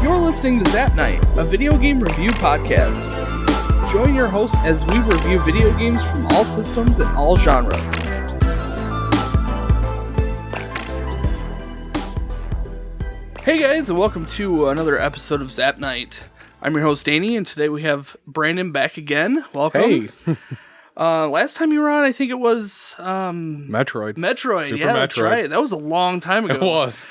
You're listening to Zap Night, a video game review podcast. Join your hosts as we review video games from all systems and all genres. Hey guys, and welcome to another episode of Zap Night. I'm your host, Danny, and today we have Brandon back again. Welcome. Hey. Last time you were on, I think it was... Metroid. Metroid, Super yeah, that's Metroid. right. That was a long time ago. It was.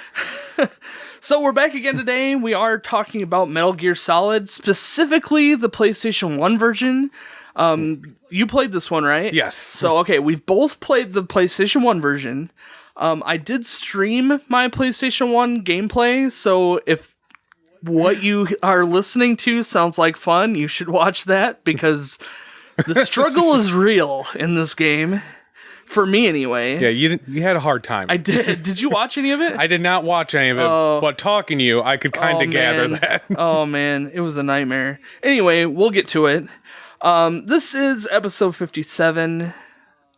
So we're back again today. We are talking about Metal Gear Solid, specifically the PlayStation 1 version. You played this one, right? Yes. So, okay, we've both played the PlayStation 1 version. I did stream my PlayStation 1 gameplay, so if what you are listening to sounds like fun, you should watch that, because the struggle is real in this game. For me, anyway. Yeah, you had a hard time. I did. Did you watch any of it? I did not watch any of it, but talking to you, I could kind of gather that. Oh, man. It was a nightmare. Anyway, we'll get to it. This is episode 57.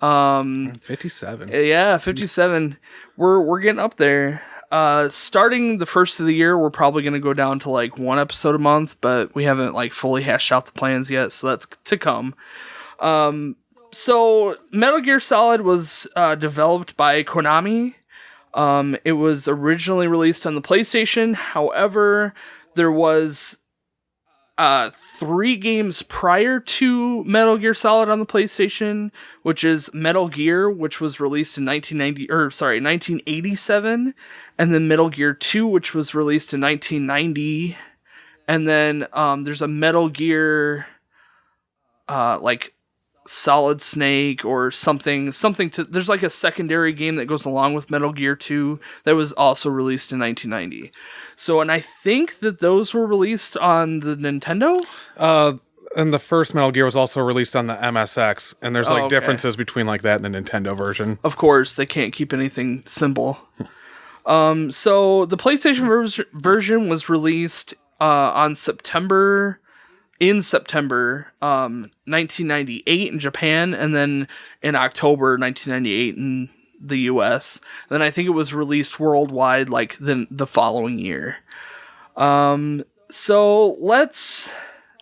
57. Yeah, 57. We're getting up there. Starting the first of the year, we're probably going to go down to like one episode a month, but we haven't like fully hashed out the plans yet, so that's to come. So Metal Gear Solid was developed by Konami. It was originally released on the PlayStation. However, there was 3 games prior to Metal Gear Solid on the PlayStation, which is Metal Gear, which was released in 1987, and then Metal Gear 2, which was released in 1990, and then there's a Metal Gear like Solid Snake or something to, there's like a secondary game that goes along with Metal Gear 2 that was also released in 1990. So, and I think that those were released on the Nintendo? And the first Metal Gear was also released on the MSX, and there's like differences between like that and the Nintendo version. Of course, they can't keep anything simple. So the PlayStation version was released in September 1998 in Japan, and then in October 1998 in the US. Then I think it was released worldwide like the following year. So let's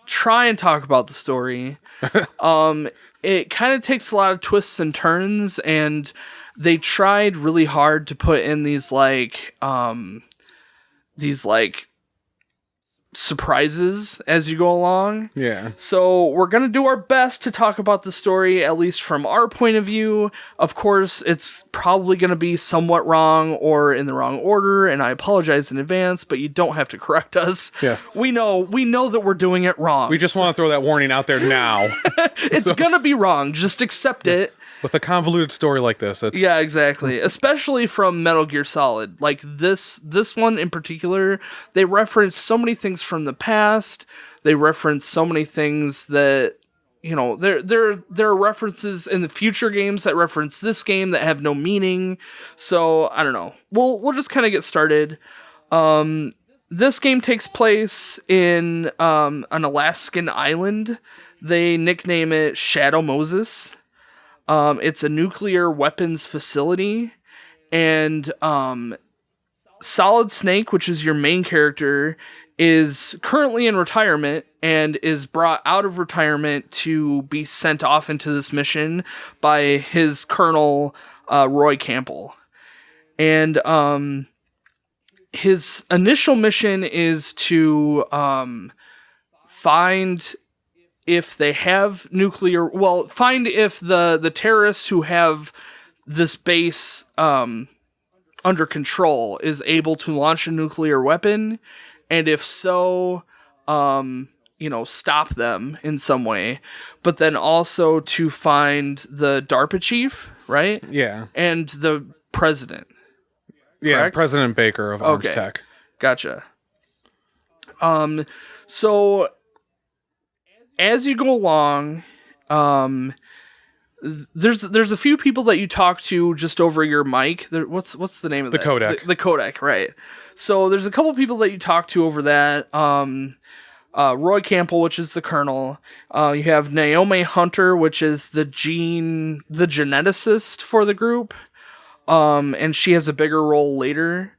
try and talk about the story. It kind of takes a lot of twists and turns, and they tried really hard to put in these surprises as you go along. Yeah. So we're going to do our best to talk about the story, at least from our point of view. Of course, it's probably going to be somewhat wrong or in the wrong order, and I apologize in advance, but you don't have to correct us. Yeah. We know that we're doing it wrong. We just want to throw that warning out there now. It's going to be wrong. Just accept it. With a convoluted story like this, Yeah, exactly. Especially from Metal Gear Solid. Like this one in particular, they reference so many things from the past. They reference so many things that, you know, there are references in the future games that reference this game that have no meaning. So, I don't know. We'll just kind of get started. This game takes place in an Alaskan island. They nickname it Shadow Moses. It's a nuclear weapons facility, and Solid Snake, which is your main character, is currently in retirement and is brought out of retirement to be sent off into this mission by his colonel, Roy Campbell. And his initial mission is to find if they have find if the terrorists who have this base under control is able to launch a nuclear weapon, and if so, stop them in some way. But then also to find the DARPA chief, right? Yeah. And the president. Yeah, correct? President Baker of Arms Tech. Gotcha. So as you go along, there's a few people that you talk to just over your mic. What's the name of the that? codec? The codec, right? So there's a couple people that you talk to over that. Roy Campbell, which is the colonel. You have Naomi Hunter, which is the geneticist for the group. and she has a bigger role later.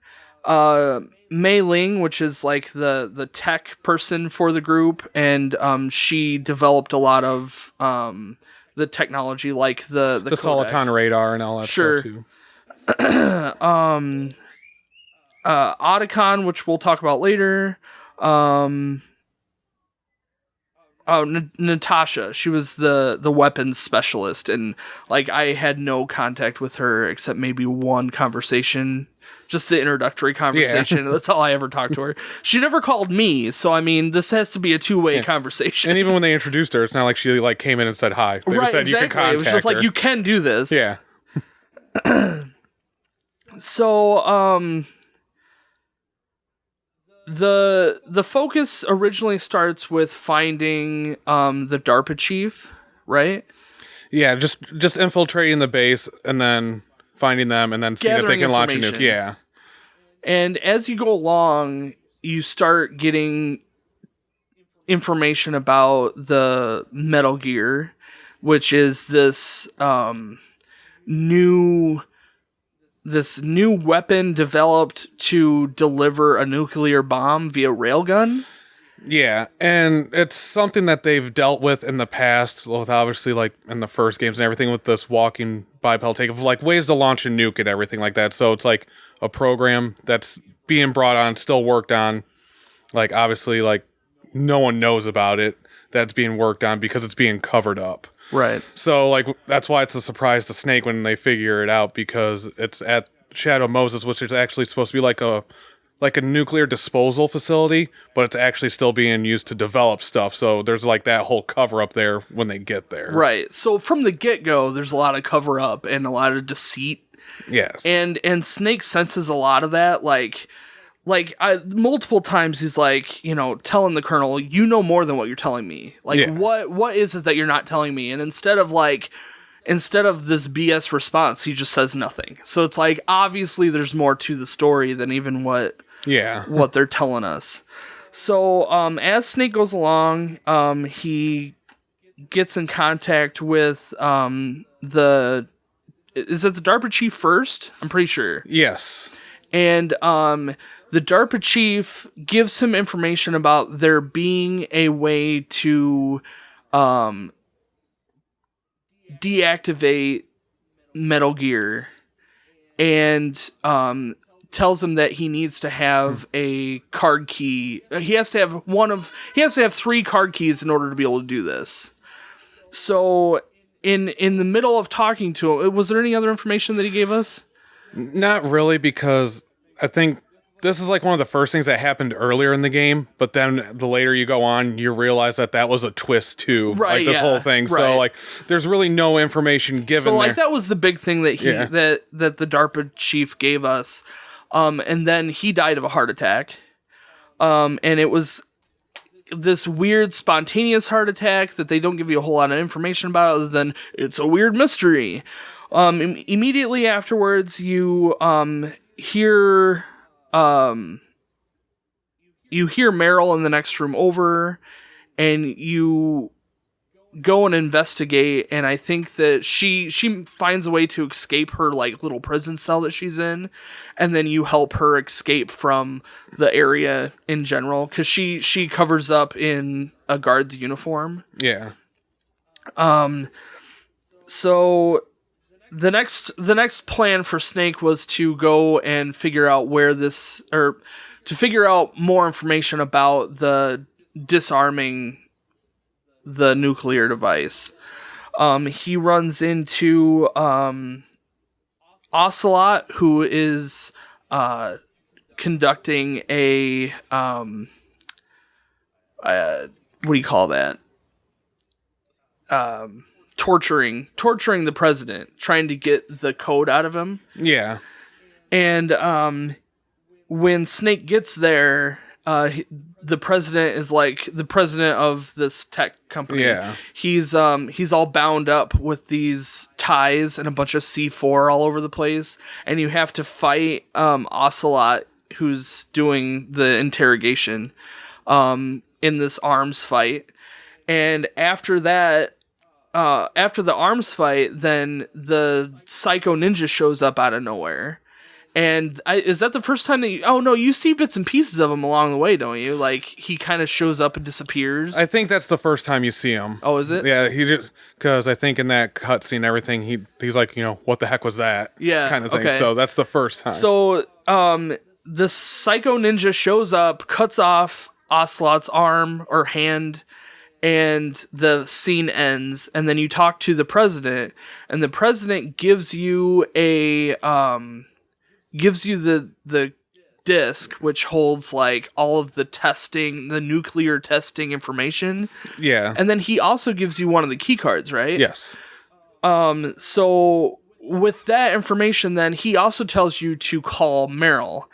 Mei Ling, which is like the tech person for the group, and she developed a lot of the technology, like the Soliton radar and all that stuff too. Otacon, which we'll talk about later. Natasha, she was the weapons specialist, and like I had no contact with her except maybe one conversation, just the introductory conversation. That's all I ever talked to her. She never called me, so I mean, this has to be a two-way conversation. And even when they introduced her, it's not like she like came in and said hi. They just said you can contact her. It was just like, you can do this. Yeah. So, the focus originally starts with finding the DARPA chief, right? Yeah, just infiltrating the base and then finding them and then seeing if they can launch a nuke. Yeah. And as you go along, you start getting information about the Metal Gear, which is this new weapon developed to deliver a nuclear bomb via railgun. Yeah, and it's something that they've dealt with in the past, with obviously like in the first games and everything, with this walking bipedal take of like ways to launch a nuke and everything like that. So it's like a program that's being brought on, still worked on. Like obviously, like no one knows about it. That's being worked on because it's being covered up. Right. So, like, that's why it's a surprise to Snake when they figure it out, because it's at Shadow Moses, which is actually supposed to be like a nuclear disposal facility, but it's actually still being used to develop stuff. So there's like that whole cover up there when they get there. Right. So from the get-go, there's a lot of cover up and a lot of deceit. Yes. And Snake senses a lot of that, multiple times he's like, you know, telling the Colonel, you know more than what you're telling me. Like, what is it that you're not telling me? And instead of this BS response, he just says nothing. So it's like, obviously there's more to the story than even what they're telling us. So as Snake goes along, he gets in contact with is it the DARPA chief first? I'm pretty sure. Yes. And the DARPA chief gives him information about there being a way to deactivate Metal Gear, and tells him that he needs to have a card key. He has to have 3 card keys in order to be able to do this. So in the middle of talking to him, was there any other information that he gave us? Not really, because I think this is like one of the first things that happened earlier in the game, but then the later you go on, you realize that was a twist too. Right, like this whole thing. Right. So like there's really no information given. So like that was the big thing that that the DARPA chief gave us. And then he died of a heart attack. And it was this weird spontaneous heart attack that they don't give you a whole lot of information about, other than it's a weird mystery. Immediately afterwards, you hear Meryl in the next room over, and you go and investigate, and I think that she finds a way to escape her like little prison cell that she's in, and then you help her escape from the area in general, because she covers up in a guard's uniform. Yeah. So the next plan for Snake was to go and figure out to figure out more information about the disarming the nuclear device. He runs into Ocelot, who is conducting a what do you call that? Torturing the president, trying to get the code out of him. Yeah. And when Snake gets there, the president is like the president of this tech company. Yeah. He's all bound up with these ties and a bunch of C4 all over the place, and you have to fight Ocelot, who's doing the interrogation in this arms fight. And after that, after the arms fight, then the Psycho Ninja shows up out of nowhere. And is that the first time that you... Oh, no, you see bits and pieces of him along the way, don't you? Like, he kind of shows up and disappears. I think that's the first time you see him. Oh, is it? Yeah, he just... Because I think in that cutscene, everything, he's like, what the heck was that? Yeah, kind of thing. okay. So that's the first time. So, the Psycho Ninja shows up, cuts off Ocelot's arm or hand, and the scene ends. And then you talk to the president, and the president gives you the disc, which holds like all of the testing, the nuclear testing information. Yeah. And then he also gives you one of the key cards, right? Yes. So with that information, then he also tells you to call Meryl.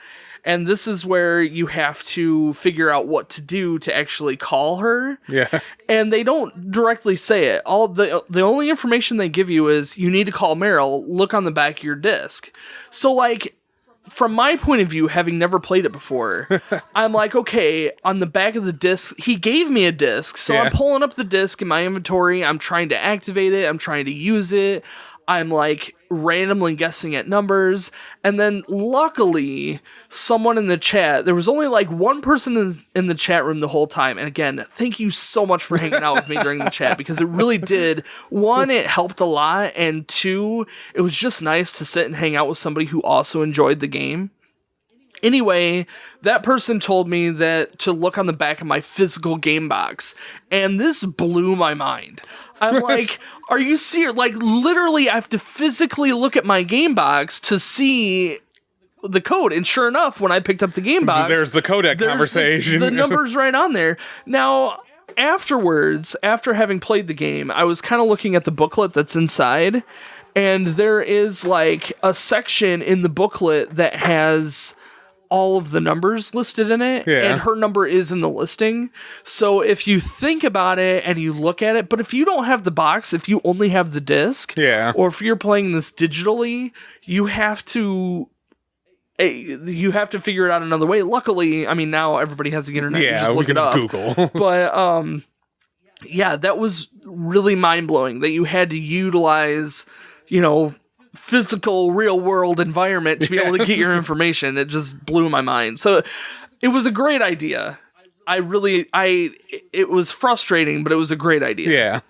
And this is where you have to figure out what to do to actually call her. Yeah. And they don't directly say it. All the only information they give you is you need to call Meryl, look on the back of your disc. So like, from my point of view, having never played it before, I'm like, okay, on the back of the disc, he gave me a disc, so I'm pulling up the disc in my inventory, I'm trying to activate it, I'm trying to use it, I'm like randomly guessing at numbers, and then luckily, someone in the chat, there was only like one person in the chat room the whole time, and again, thank you so much for hanging out with me during the chat, because it really did, one, it helped a lot, and two, it was just nice to sit and hang out with somebody who also enjoyed the game. Anyway, that person told me that to look on the back of my physical game box, and this blew my mind. I'm like, are you serious? Like, literally, I have to physically look at my game box to see the code. And sure enough, when I picked up the game box... There's the codec conversation. The number's right on there. Now, afterwards, after having played the game, I was kind of looking at the booklet that's inside, and there is, like, a section in the booklet that has all of the numbers listed in it, and her number is in the listing. So if you think about it and you look at it, but if you don't have the box, if you only have the disc, or if you're playing this digitally, you have to figure it out another way. Luckily, I mean, now everybody has the internet. Yeah, you just look we can it up. just Google. But yeah, that was really mind blowing that you had to utilize, physical real world environment to be able to get your information. It just blew my mind. So it was a great idea. It was frustrating, but it was a great idea. Yeah.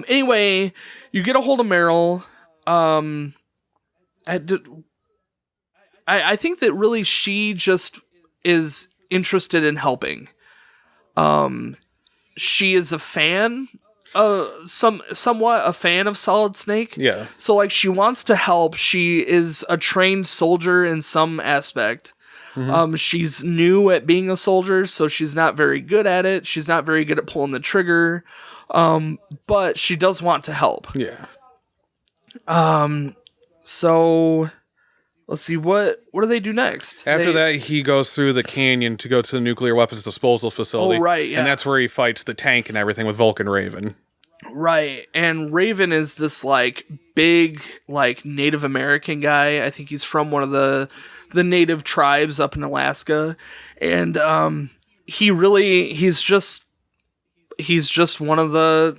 Anyway, you get a hold of Meryl. I think that really she just is interested in helping. She is a fan, somewhat a fan of Solid Snake. Yeah. So like she wants to help. She is a trained soldier in some aspect. Mm-hmm. She's new at being a soldier, so she's not very good at it. She's not very good at pulling the trigger. But she does want to help. Yeah. So let's see, what do they do next? After that, he goes through the canyon to go to the nuclear weapons disposal facility. Oh, right, yeah. And that's where he fights the tank and everything with Vulcan Raven. Right, and Raven is this, like, big, like, Native American guy. I think he's from one of the native tribes up in Alaska. And he's just one of the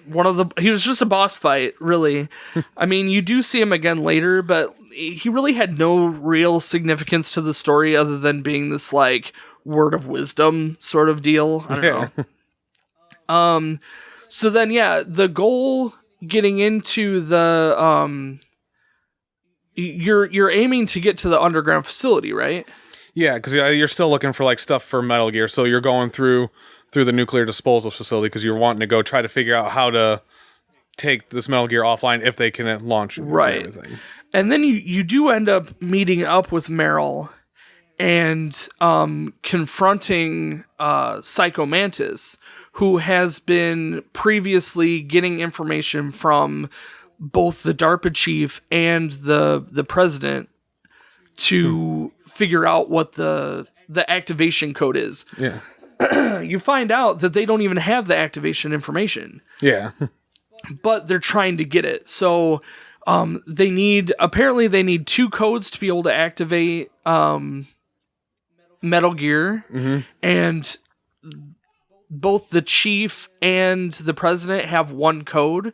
he was just a boss fight, really. I mean, you do see him again later, but he really had no real significance to the story other than being this, like, word of wisdom sort of deal. I don't know. So then, yeah, the goal getting into the you're aiming to get to the underground facility, right? Yeah, because you're still looking for like stuff for Metal Gear, so you're going through the nuclear disposal facility because you're wanting to go try to figure out how to take this Metal Gear offline if they can launch it. Right. And everything. And then you do end up meeting up with Meryl and confronting Psycho Mantis, who has been previously getting information from both the DARPA chief and the president to figure out what the activation code is. Yeah. You find out that they don't even have the activation information. Yeah. But they're trying to get it. So they need 2 codes to be able to activate Metal Gear. Mm-hmm. And both the chief and the president have one code.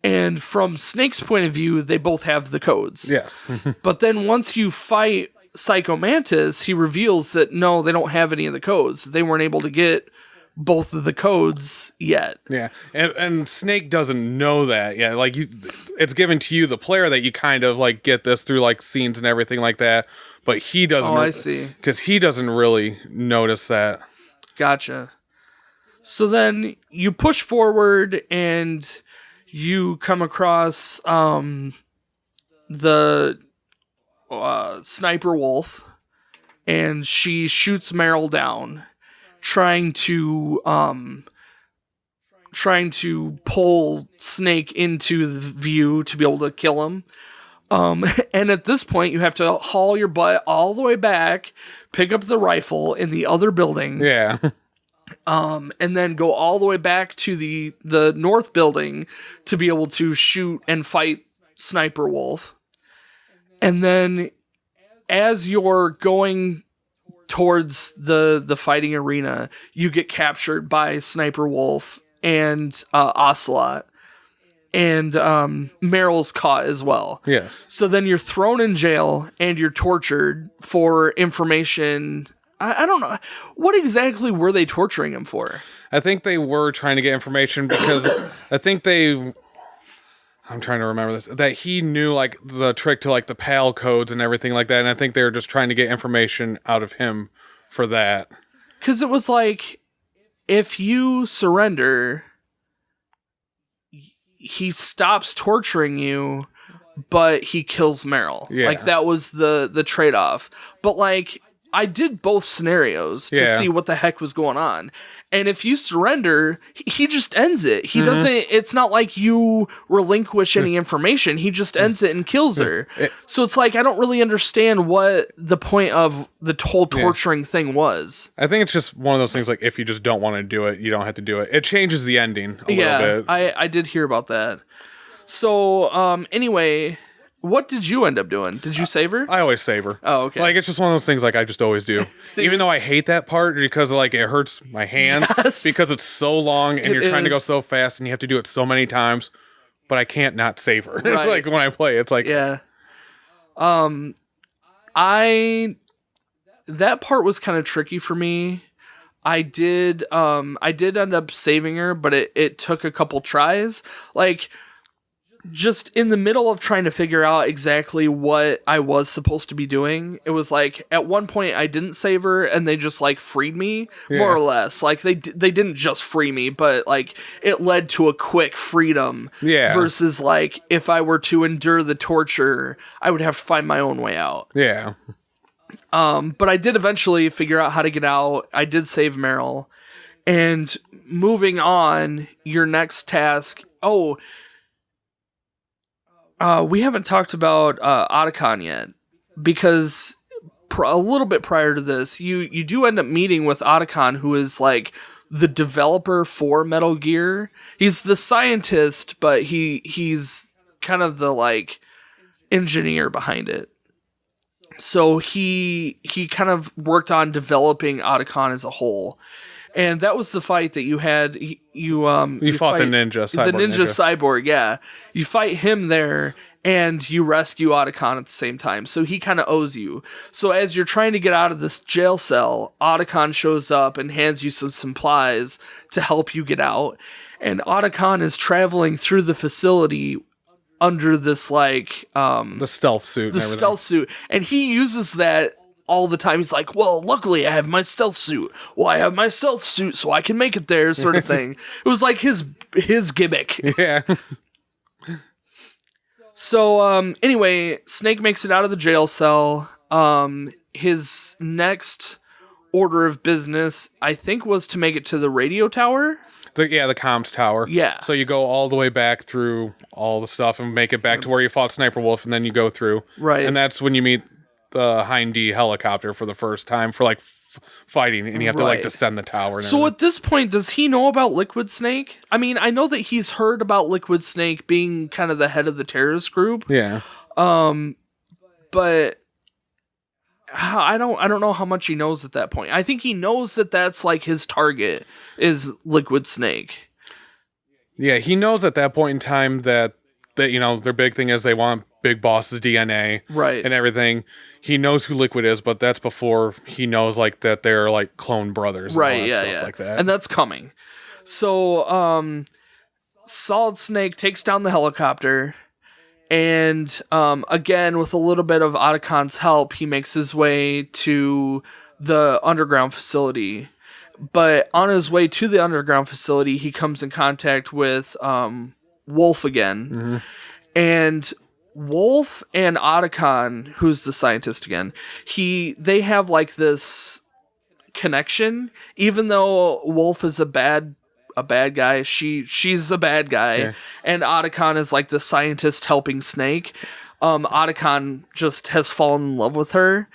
And from Snake's point of view, they both have the codes. Yes. But then once you fight Psycho Mantis, he reveals that no, they don't have any of the codes. They weren't able to get both of the codes yet. Yeah. And Snake doesn't know that yet. Like, it's given to you, the player, that you kind of like get this through like scenes and everything like that. But he doesn't. Oh, I see. Because he doesn't really notice that. Gotcha. So then you push forward and you come across the Sniper Wolf, and she shoots Meryl down, trying to pull Snake into the view to be able to kill him. And at this point, you have to haul your butt all the way back, pick up the rifle in the other building. Yeah. And then go all the way back to the north building to be able to shoot and fight Sniper Wolf. And then as you're going towards the fighting arena, you get captured by Sniper Wolf and Ocelot. And Meryl's caught as well. Yes. So then you're thrown in jail and you're tortured for information. I don't know. What exactly were they torturing him for? I think they were trying to get information because I think I'm trying to remember this, that he knew like the trick to like the PAL codes and everything like that. And I think they were just trying to get information out of him for that. Because it was like, if you surrender, he stops torturing you, but he kills Meryl. Yeah. Like that was the trade-off. But like, I did both scenarios to see what the heck was going on. And if you surrender, he just ends it. He doesn't, it's not like you relinquish any information. He just ends it and kills her. So it's like, I don't really understand what the point of the whole torturing thing was. I think it's just one of those things, like, if you just don't want to do it, you don't have to do it. It changes the ending a little bit. I did hear about that. So, anyway, what did you end up doing? Did you save her? I always save her. Oh, okay. Like, it's just one of those things, like, I just always do. Even though I hate that part because, like, it hurts my hands because it's so long and you're trying to go so fast and you have to do it so many times, but I can't not save her. Right. Like, when I play, it's like... Yeah. That part was kind of tricky for me. I did end up saving her, but it took a couple tries. Like, just in the middle of trying to figure out exactly what I was supposed to be doing, it was like, at one point I didn't save her and they just like freed me, more or less. Like they didn't just free me, but like it led to a quick freedom. Yeah. Versus like, if I were to endure the torture, I would have to find my own way out. Yeah. But I did eventually figure out how to get out. I did save Meryl. And moving on, your next task... we haven't talked about Otacon yet, because a little bit prior to this, you do end up meeting with Otacon, who is like the developer for Metal Gear. He's the scientist, but he's kind of the like engineer behind it. So he kind of worked on developing Otacon as a whole. And that was the fight that you had. You fought the ninja cyborg. The ninja cyborg, yeah. You fight him there, and you rescue Otacon at the same time. So he kind of owes you. So as you're trying to get out of this jail cell, Otacon shows up and hands you some supplies to help you get out. And Otacon is traveling through the facility under this like the stealth suit. And he uses that all the time. He's like, well, luckily I have my stealth suit. Well, I have my stealth suit so I can make it there, sort of thing. It was like his gimmick. Yeah. So, anyway, Snake makes it out of the jail cell. His next order of business, I think, was to make it to the radio tower. The comms tower. Yeah. So you go all the way back through all the stuff and make it back to where you fought Sniper Wolf, and then you go through. Right. And that's when you meet the Hind D helicopter for the first time for like fighting, and you have to like descend the tower. And so everything. at this point, does he know about Liquid Snake? I mean, I know that he's heard about Liquid Snake being kind of the head of the terrorist group. Yeah. But I don't know how much he knows at that point. I think he knows that that's like his target is Liquid Snake. Yeah, he knows at that point in time that their big thing is they want Big Boss's DNA, right, and everything. He knows who Liquid is, but that's before he knows like that they're like clone brothers, and right, all that stuff like that. And that's coming. So, Solid Snake takes down the helicopter. And again, with a little bit of Otacon's help, he makes his way to the underground facility. But on his way to the underground facility, he comes in contact with Wolf again. Mm-hmm. And Wolf and Otacon, who's the scientist again, they have like this connection. Even though Wolf is a bad guy, she's a bad guy, yeah. And Otacon is like the scientist helping Snake. Otacon just has fallen in love with her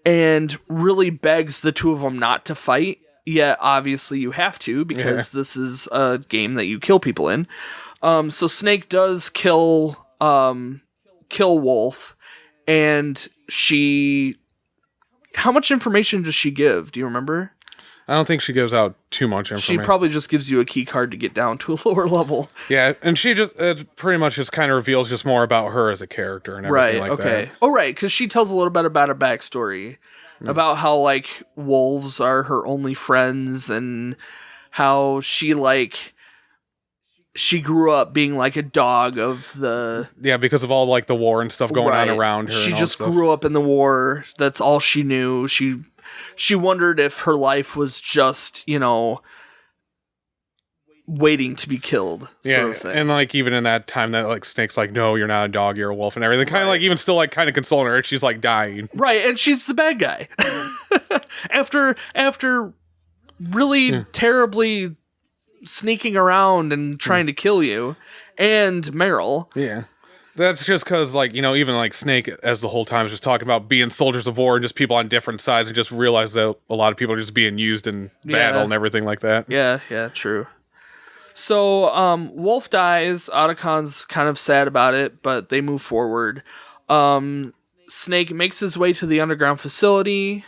and really begs the two of them not to fight, yet obviously you have to, because this is a game that you kill people in. So Snake does kill Wolf, and how much information does she give? Do you remember? I don't think she gives out too much information. She probably just gives you a key card to get down to a lower level. Yeah, and she just pretty much just kind of reveals just more about her as a character and everything like that. Oh, right, because she tells a little bit about her backstory, about how, like, wolves are her only friends, and how she grew up being, like, a dog of the... Yeah, because of all, like, the war and stuff going on around her. She just grew up in the war. That's all she knew. She wondered if her life was just, waiting to be killed, sort of thing. And like even in that time that like Snake's like, no, you're not a dog, you're a wolf, and everything. Kind of like even still like kind of consoling her. She's like dying. Right, and she's the bad guy. after really terribly sneaking around and trying to kill you and Meryl. Yeah. That's just because, like, even, like, Snake, as the whole time, is just talking about being soldiers of war and just people on different sides, and just realize that a lot of people are just being used in battle and everything like that. Yeah, true. So, Wolf dies. Otacon's kind of sad about it, but they move forward. Snake makes his way to the underground facility.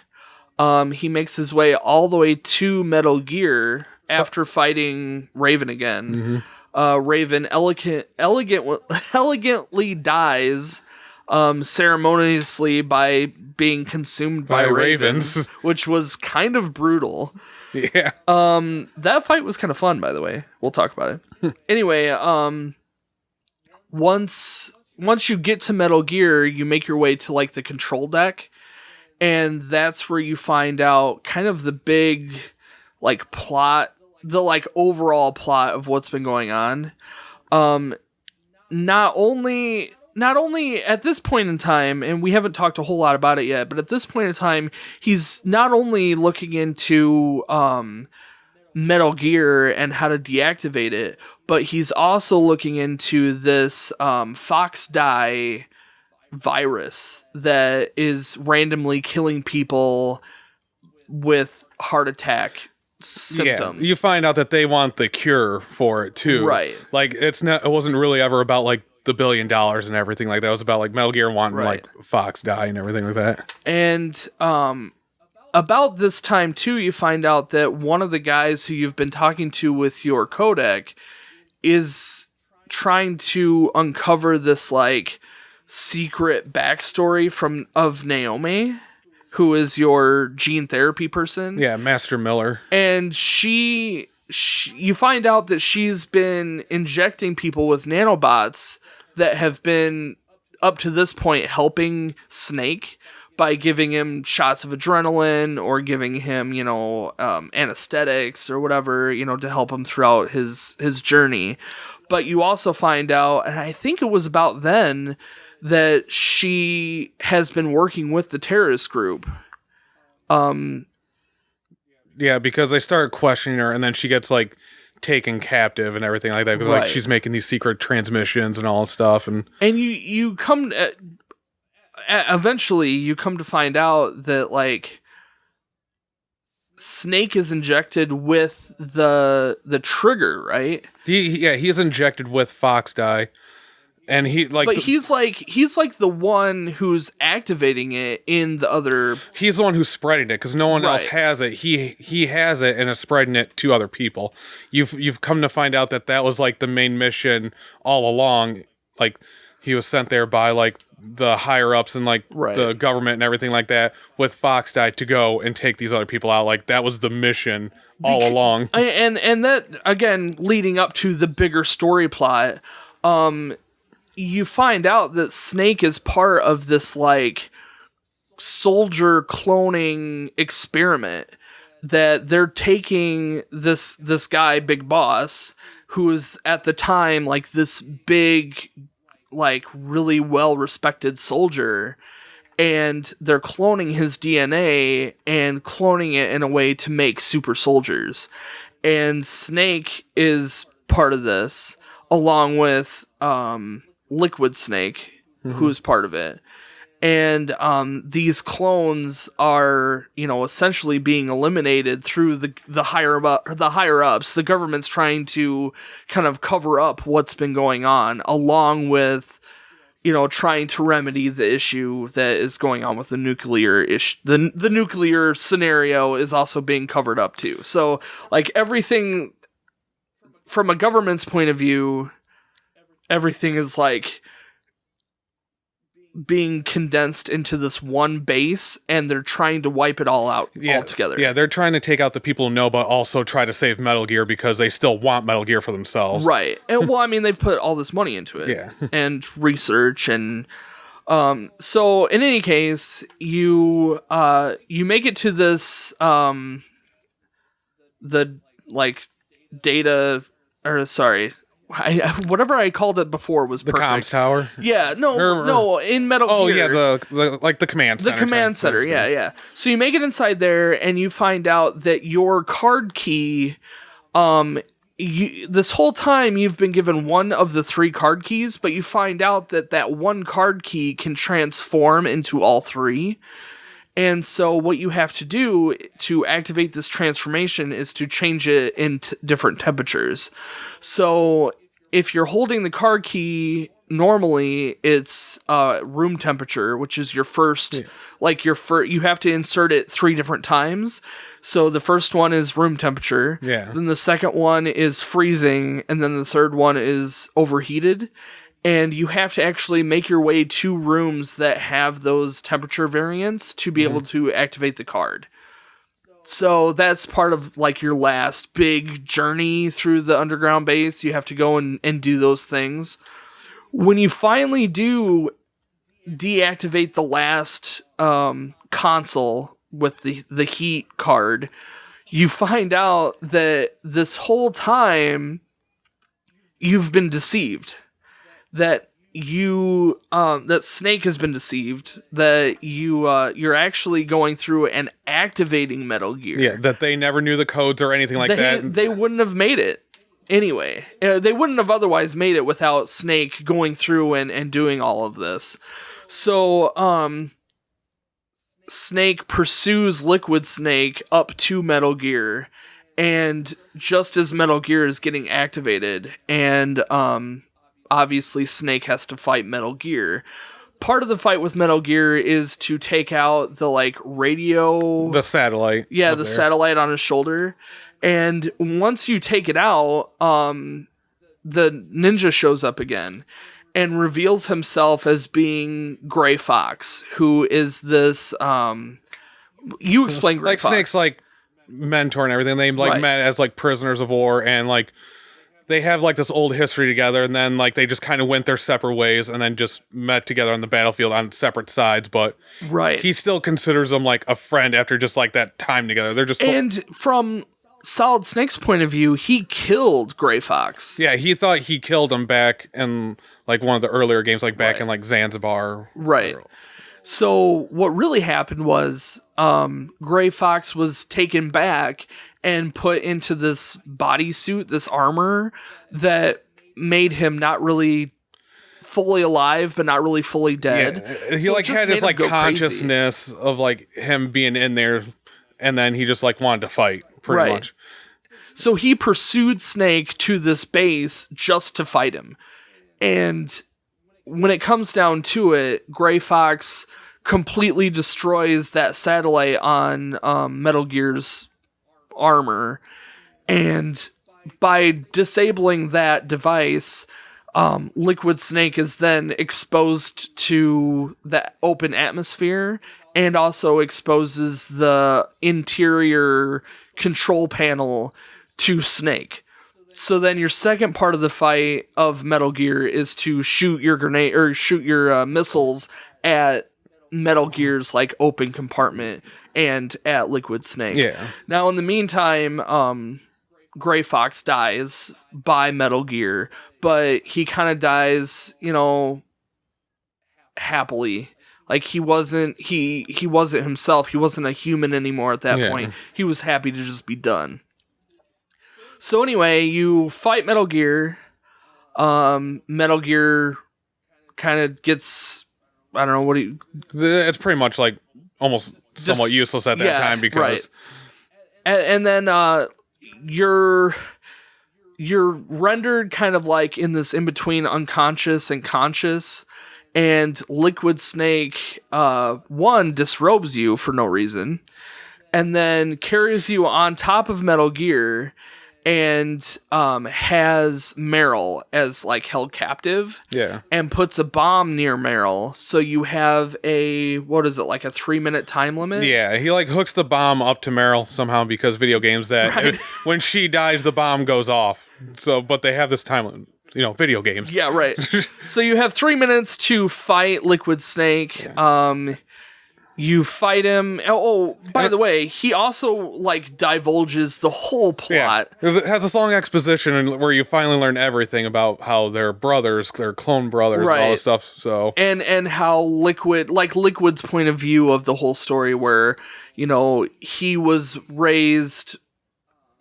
He makes his way all the way to Metal Gear after fighting Raven again. Mm-hmm. Raven elegantly dies ceremoniously by being consumed by ravens, which was kind of brutal. Yeah. That fight was kind of fun, by the way. We'll talk about it. Anyway, once you get to Metal Gear, you make your way to like the control deck, and that's where you find out kind of the big like plot, the like overall plot of what's been going on. Not only at this point in time, and we haven't talked a whole lot about it yet, but at this point in time, he's not only looking into Metal Gear and how to deactivate it, but he's also looking into this Fox Die virus that is randomly killing people with heart attack symptoms. Yeah, you find out that they want the cure for it too. Right. Like it wasn't really ever about like the $1 billion and everything like that. It was about like Metal Gear wanting like Fox Die and everything like that. And about this time too, you find out that one of the guys who you've been talking to with your codec is trying to uncover this like secret backstory of Naomi, who is your gene therapy person. Yeah, Master Miller. And you find out that she's been injecting people with nanobots that have been, up to this point, helping Snake by giving him shots of adrenaline or giving him, anesthetics or whatever, to help him throughout his journey. But you also find out, and I think it was about then, that she has been working with the terrorist group. Yeah, because they start questioning her, and then she gets like taken captive and everything like that. Because like she's making these secret transmissions and all this stuff, and you come eventually you come to find out that like Snake is injected with the trigger, right? He is injected with Fox Die. And but he's like the one who's activating it in the other. He's the one who's spreading it because no one else has it. He has it and is spreading it to other people. You've come to find out that was like the main mission all along. Like he was sent there by like the higher ups and like the government and everything like that with Foxdie to go and take these other people out. Like that was the mission all along. And that again leading up to the bigger story plot. You find out that Snake is part of this like soldier cloning experiment that they're taking this guy Big Boss, who is at the time like this big, like really well respected soldier, and they're cloning his DNA and cloning it in a way to make super soldiers. And Snake is part of this along with Liquid Snake, who's part of it. And these clones are, essentially being eliminated through the higher ups. The government's trying to kind of cover up what's been going on, along with, trying to remedy the issue that is going on with the nuclear issue. The nuclear scenario is also being covered up too. So, like, everything from a government's point of view, everything is like being condensed into this one base, and they're trying to wipe it all out altogether. Yeah, they're trying to take out the people who know, but also try to save Metal Gear because they still want Metal Gear for themselves. Right. And well, I mean, they've put all this money into it. Yeah. And research and so in any case, you make it to this the like data, or sorry, whatever I called it before was perfect. The comms tower? Yeah, no, in Metal Gear. Oh, yeah, the command center. The command center, yeah. So you make it inside there, and you find out that your card key, this whole time you've been given one of the 3 card keys, but you find out that one card key can transform into all 3. And so what you have to do to activate this transformation is to change it in different temperatures. So if you're holding the card key, normally it's room temperature, which is your first, you have to insert it 3 different times. So the first one is room temperature. Yeah. Then the second one is freezing. And then the third one is overheated. And you have to actually make your way to rooms that have those temperature variants to be able to activate the card. So that's part of like your last big journey through the underground base. You have to go and do those things. When you finally do deactivate the last console with the heat card, you find out that this whole time you've been deceived. That that Snake has been deceived, that you're actually going through and activating Metal Gear. Yeah, that they never knew the codes or anything like that. They wouldn't have made it anyway. They wouldn't have otherwise made it without Snake going through and doing all of this. So, Snake pursues Liquid Snake up to Metal Gear, and just as Metal Gear is getting activated, and obviously Snake has to fight Metal Gear. Part of the fight with Metal Gear is to take out the radio... The satellite. Yeah, the satellite on his shoulder. And once you take it out, the ninja shows up again and reveals himself as being Gray Fox, who is this... you explain Gray Fox. Snake's mentor and everything. They met as prisoners of war, and they have this old history together, and then they just kind of went their separate ways and then just met together on the battlefield on separate sides, but he still considers them a friend after just that time together. They're just and from Solid Snake's point of view, he killed Gray Fox. Yeah, he thought he killed him back in one of the earlier games, back in Zanzibar. Right. So what really happened was Gray Fox was taken back and put into this bodysuit, this armor that made him not really fully alive, but not really fully dead. Yeah. He had his consciousness crazy. Of him being in there, and then he just wanted to fight pretty much. So he pursued Snake to this base just to fight him. And when it comes down to it, Gray Fox completely destroys that satellite on Metal Gear's armor, and by disabling that device, Liquid Snake is then exposed to the open atmosphere and also exposes the interior control panel to Snake. So then your second part of the fight of Metal Gear is to shoot your grenade or shoot your missiles at Metal Gear's like open compartment and at Liquid Snake. Yeah. Now in the meantime, Gray Fox dies by Metal Gear, but he kind of dies, happily. Like he wasn't himself. He wasn't a human anymore at that point. He was happy to just be done. So anyway, you fight Metal Gear. Metal Gear kind of gets, I don't know, it's pretty much like almost somewhat useless at that time because... Right. And then you're rendered kind of like in this in-between unconscious and conscious, and Liquid Snake, one, disrobes you for no reason, and then carries you on top of Metal Gear, and has Meryl as like held captive. Yeah. And puts a bomb near Meryl, so you have a, what is it, like a 3-minute time limit? Yeah, he like hooks the bomb up to Meryl somehow because video games that when she dies, the bomb goes off. So, but they have this time limit. Video games. Yeah, right. So you have 3 minutes to fight Liquid Snake. Yeah. You fight him. Oh, by the way, he also like divulges the whole plot. Yeah. It has this long exposition where you finally learn everything about how they're brothers, they're clone brothers, and all this stuff. So and how Liquid's point of view of the whole story, where he was raised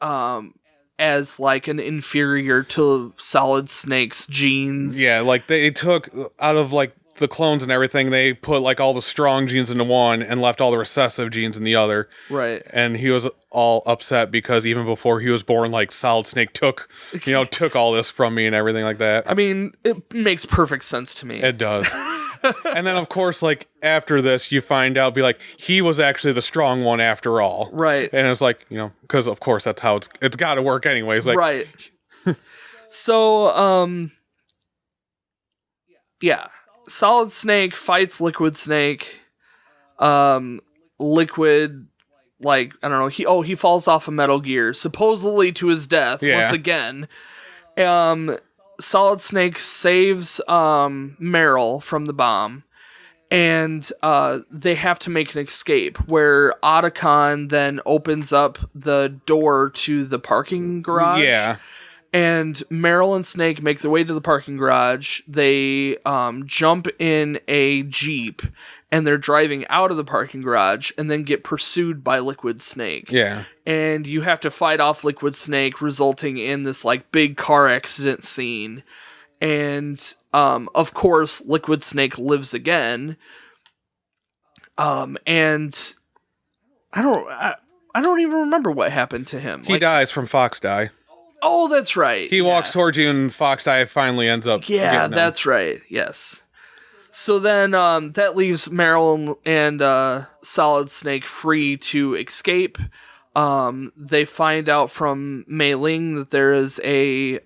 as like an inferior to Solid Snake's genes. Yeah, like they took out of like the clones and everything, they put like all the strong genes into one and left all the recessive genes in the other. Right. And he was all upset because even before he was born, like Solid Snake took all this from me and everything like that. I mean, it makes perfect sense to me. It does. And then of course, like after this, you find out, be like, he was actually the strong one after all. Right. And it's like, because of course that's how it's got to work anyways. Like, right. So, yeah. Solid Snake fights Liquid Snake. Liquid, like, I don't know, he falls off a Metal Gear, supposedly to his death, once again. Solid Snake saves Meryl from the bomb, and they have to make an escape, where Otacon then opens up the door to the parking garage. Yeah. And Meryl and Snake make their way to the parking garage. They jump in a Jeep, and they're driving out of the parking garage, and then get pursued by Liquid Snake. Yeah. And you have to fight off Liquid Snake, resulting in this like big car accident scene. And of course, Liquid Snake lives again. And I don't even remember what happened to him. He dies from Fox Die. Oh, that's right. He walks towards you, and Fox Die finally ends up. Yeah, that's right. Yes. So then that leaves Meryl and Solid Snake free to escape. They find out from Mei Ling that there is a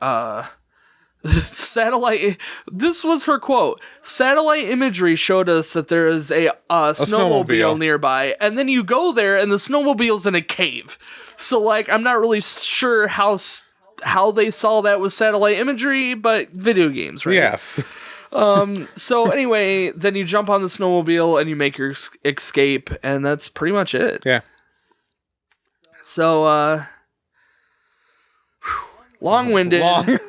satellite. This was her quote. Satellite imagery showed us that there is a snowmobile nearby, and then you go there, and the snowmobile's in a cave. So, like, I'm not really sure how they saw that with satellite imagery, but video games, right? Yes. So anyway, then you jump on the snowmobile and you make your escape, and that's pretty much it. Yeah. So, long-winded.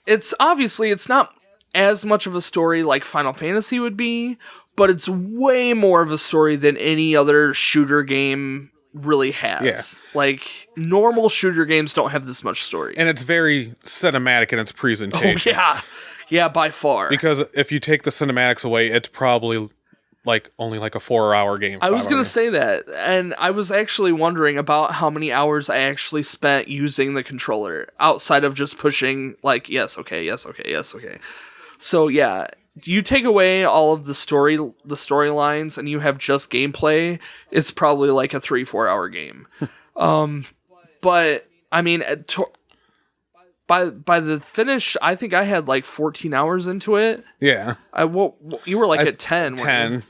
It's obviously, it's not as much of a story like Final Fantasy would be, but it's way more of a story than any other shooter game really has. Yeah. Like, normal shooter games don't have this much story. And it's very cinematic in its presentation. Oh, yeah. Yeah, by far. Because if you take the cinematics away, it's probably like only like a 4-hour game. I was going to say that, and I was actually wondering about how many hours I actually spent using the controller outside of just pushing like, yes, okay, yes, okay, yes, okay. So yeah, you take away all of the storylines, and you have just gameplay. It's probably like a 3-4 hour game. But I mean, by the finish, I think I had like 14 hours into it. Yeah. You were like at 10. 10.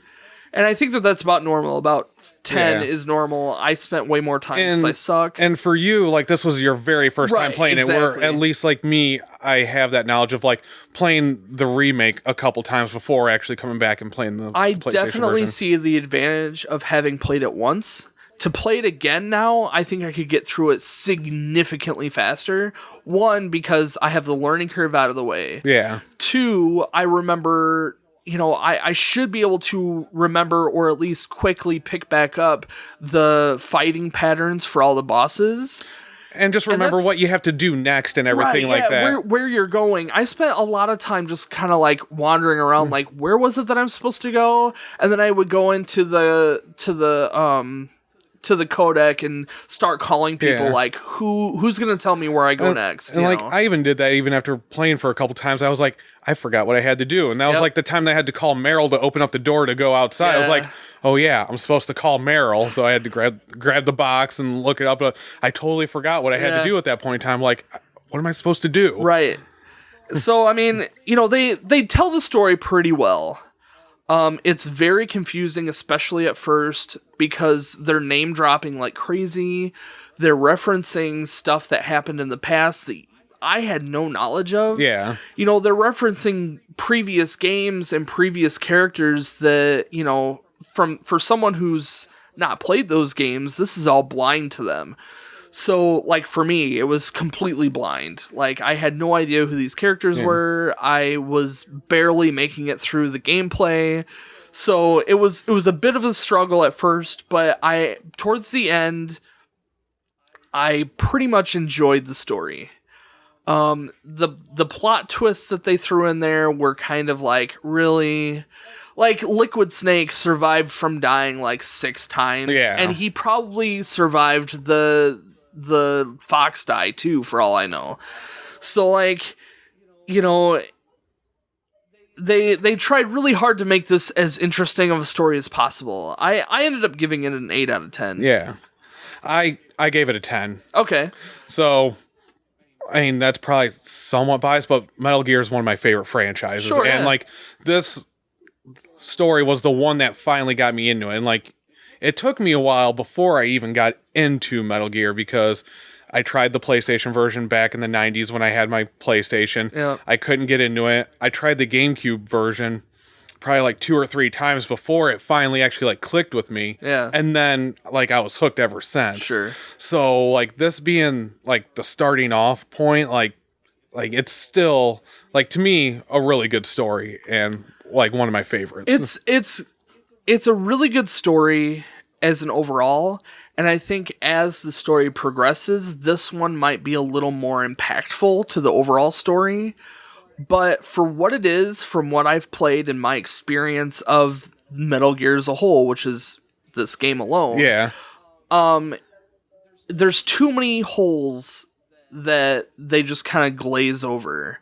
And I think that's about normal. About 10 Yeah. is normal. I spent way more time because I suck. And for you, like, this was your very first time playing it, where exactly. at least like me, I have that knowledge of like playing the remake a couple times before actually coming back and playing the I PlayStation definitely version. see the advantage of having played it once. To play it again now, I think I could get through it significantly faster. One, because I have the learning curve out of the way. Yeah. Two, I remember, I should be able to remember or at least quickly pick back up the fighting patterns for all the bosses. And just remember what you have to do next and everything like that. Where you're going. I spent a lot of time just kind of like wandering around, like, where was it that I'm supposed to go? And then I would go into the codec and start calling people like who's gonna tell me where I go next. And like I even did that even after playing for a couple times. I was like, I forgot what I had to do. And that was like the time that I had to call Meryl to open up the door to go outside. I was like, oh yeah, I'm supposed to call Meryl. So I had to grab the box and look it up. I totally forgot what I had to do at that point in time. Like, what am I supposed to do? Right. So I mean, they tell the story pretty well. It's very confusing, especially at first, because they're name dropping like crazy. They're referencing stuff that happened in the past that I had no knowledge of. Yeah. They're referencing previous games and previous characters that, for someone who's not played those games, this is all blind to them. So, like, for me, it was completely blind. Like, I had no idea who these characters were. I was barely making it through the gameplay. So, it was a bit of a struggle at first, but towards the end, I pretty much enjoyed the story. The plot twists that they threw in there were kind of like, really... Like, Liquid Snake survived from dying like 6 times. Yeah. And he probably survived the fox die too, for all I know. So like, they tried really hard to make this as interesting of a story as possible. I ended up giving it an 8 out of 10. Yeah. I gave it a 10. Okay. So, I mean, that's probably somewhat biased, but Metal Gear is one of my favorite franchises. Sure, and like, this story was the one that finally got me into it. And like, it took me a while before I even got into Metal Gear, because I tried the PlayStation version back in the 90s when I had my PlayStation. Yeah. I couldn't get into it. I tried the GameCube version probably like 2 or 3 times before it finally actually like clicked with me. Yeah. And then like I was hooked ever since. Sure. So like this being like the starting off point, like it's still like to me a really good story and like one of my favorites. It's a really good story as an overall, and I think as the story progresses, this one might be a little more impactful to the overall story. But for what it is, from what I've played and my experience of Metal Gear as a whole, which is this game alone, there's too many holes that they just kind of glaze over.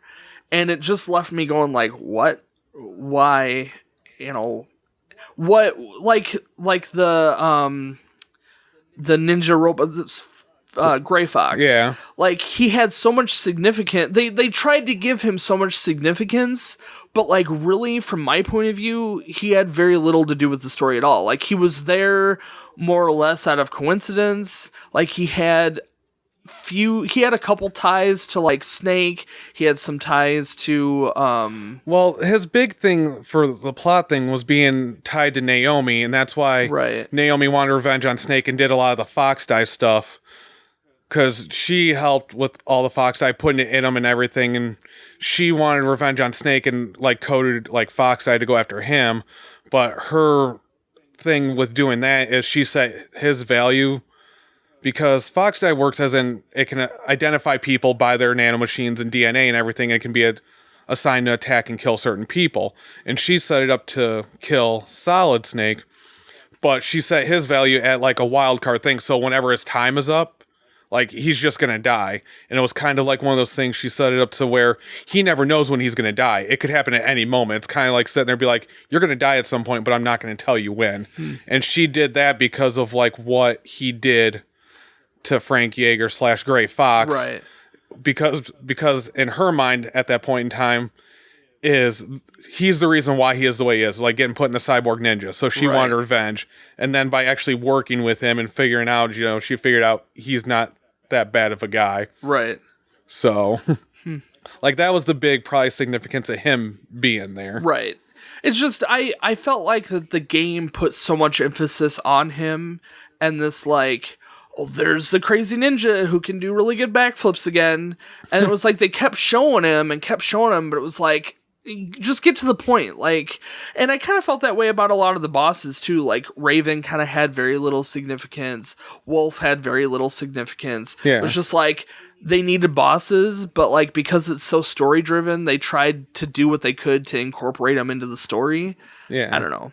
And it just left me going like, what? Why? What, like the ninja robot, Gray Fox. Yeah. Like, he had so much significance. They tried to give him so much significance, but, like, really, from my point of view, he had very little to do with the story at all. Like, he was there more or less out of coincidence. Like, he had a couple ties to like Snake. He had some ties to well, his big thing for the plot thing was being tied to Naomi, and that's why Naomi wanted revenge on Snake and did a lot of the Fox Die stuff, because she helped with all the Fox Die, putting it in him and everything, and she wanted revenge on Snake and like coded like Fox Die to go after him. But her thing with doing that is she set his value, because Fox Die works as in it can identify people by their nanomachines and DNA and everything. It can be assigned to attack and kill certain people. And she set it up to kill Solid Snake, but she set his value at like a wild card thing. So whenever his time is up, Like, he's just going to die. And it was kind of like one of those things, she set it up to where he never knows when he's going to die. It could happen at any moment. It's kind of like sitting there and be like, you're going to die at some point, but I'm not going to tell you when. And she did that because of, like, what he did to Frank Yeager / Gray Fox. Right. Because in her mind, at that point in time, he's the reason why he is the way he is, like getting put in the cyborg ninja. So she wanted revenge. And then by actually working with him and figuring out, she figured out he's not that bad of a guy. Right. So, like, that was the big, probably, significance of him being there. Right. It's just, I felt like that the game put so much emphasis on him and this, like, oh, there's the crazy ninja who can do really good backflips again. And it was like they kept showing him, but it was like, just get to the point. Like, and I kind of felt that way about a lot of the bosses too. Like, Raven kind of had very little significance. Wolf had very little significance. Yeah. It was just like, they needed bosses, but like, because it's so story driven, they tried to do what they could to incorporate them into the story. Yeah. I don't know.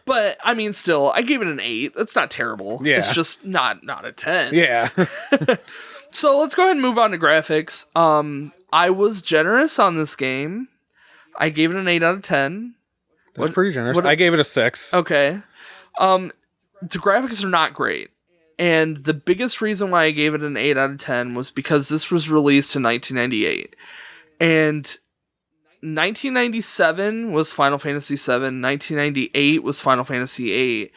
But, I mean, still, I gave it an 8. That's not terrible. Yeah. It's just not a 10. Yeah. So, let's go ahead and move on to graphics. I was generous on this game. I gave it an 8 out of 10. That's pretty generous. I gave it a 6. Okay. The graphics are not great. And the biggest reason why I gave it an 8 out of 10 was because this was released in 1998. And 1997 was Final Fantasy VII. 1998 was Final Fantasy VIII.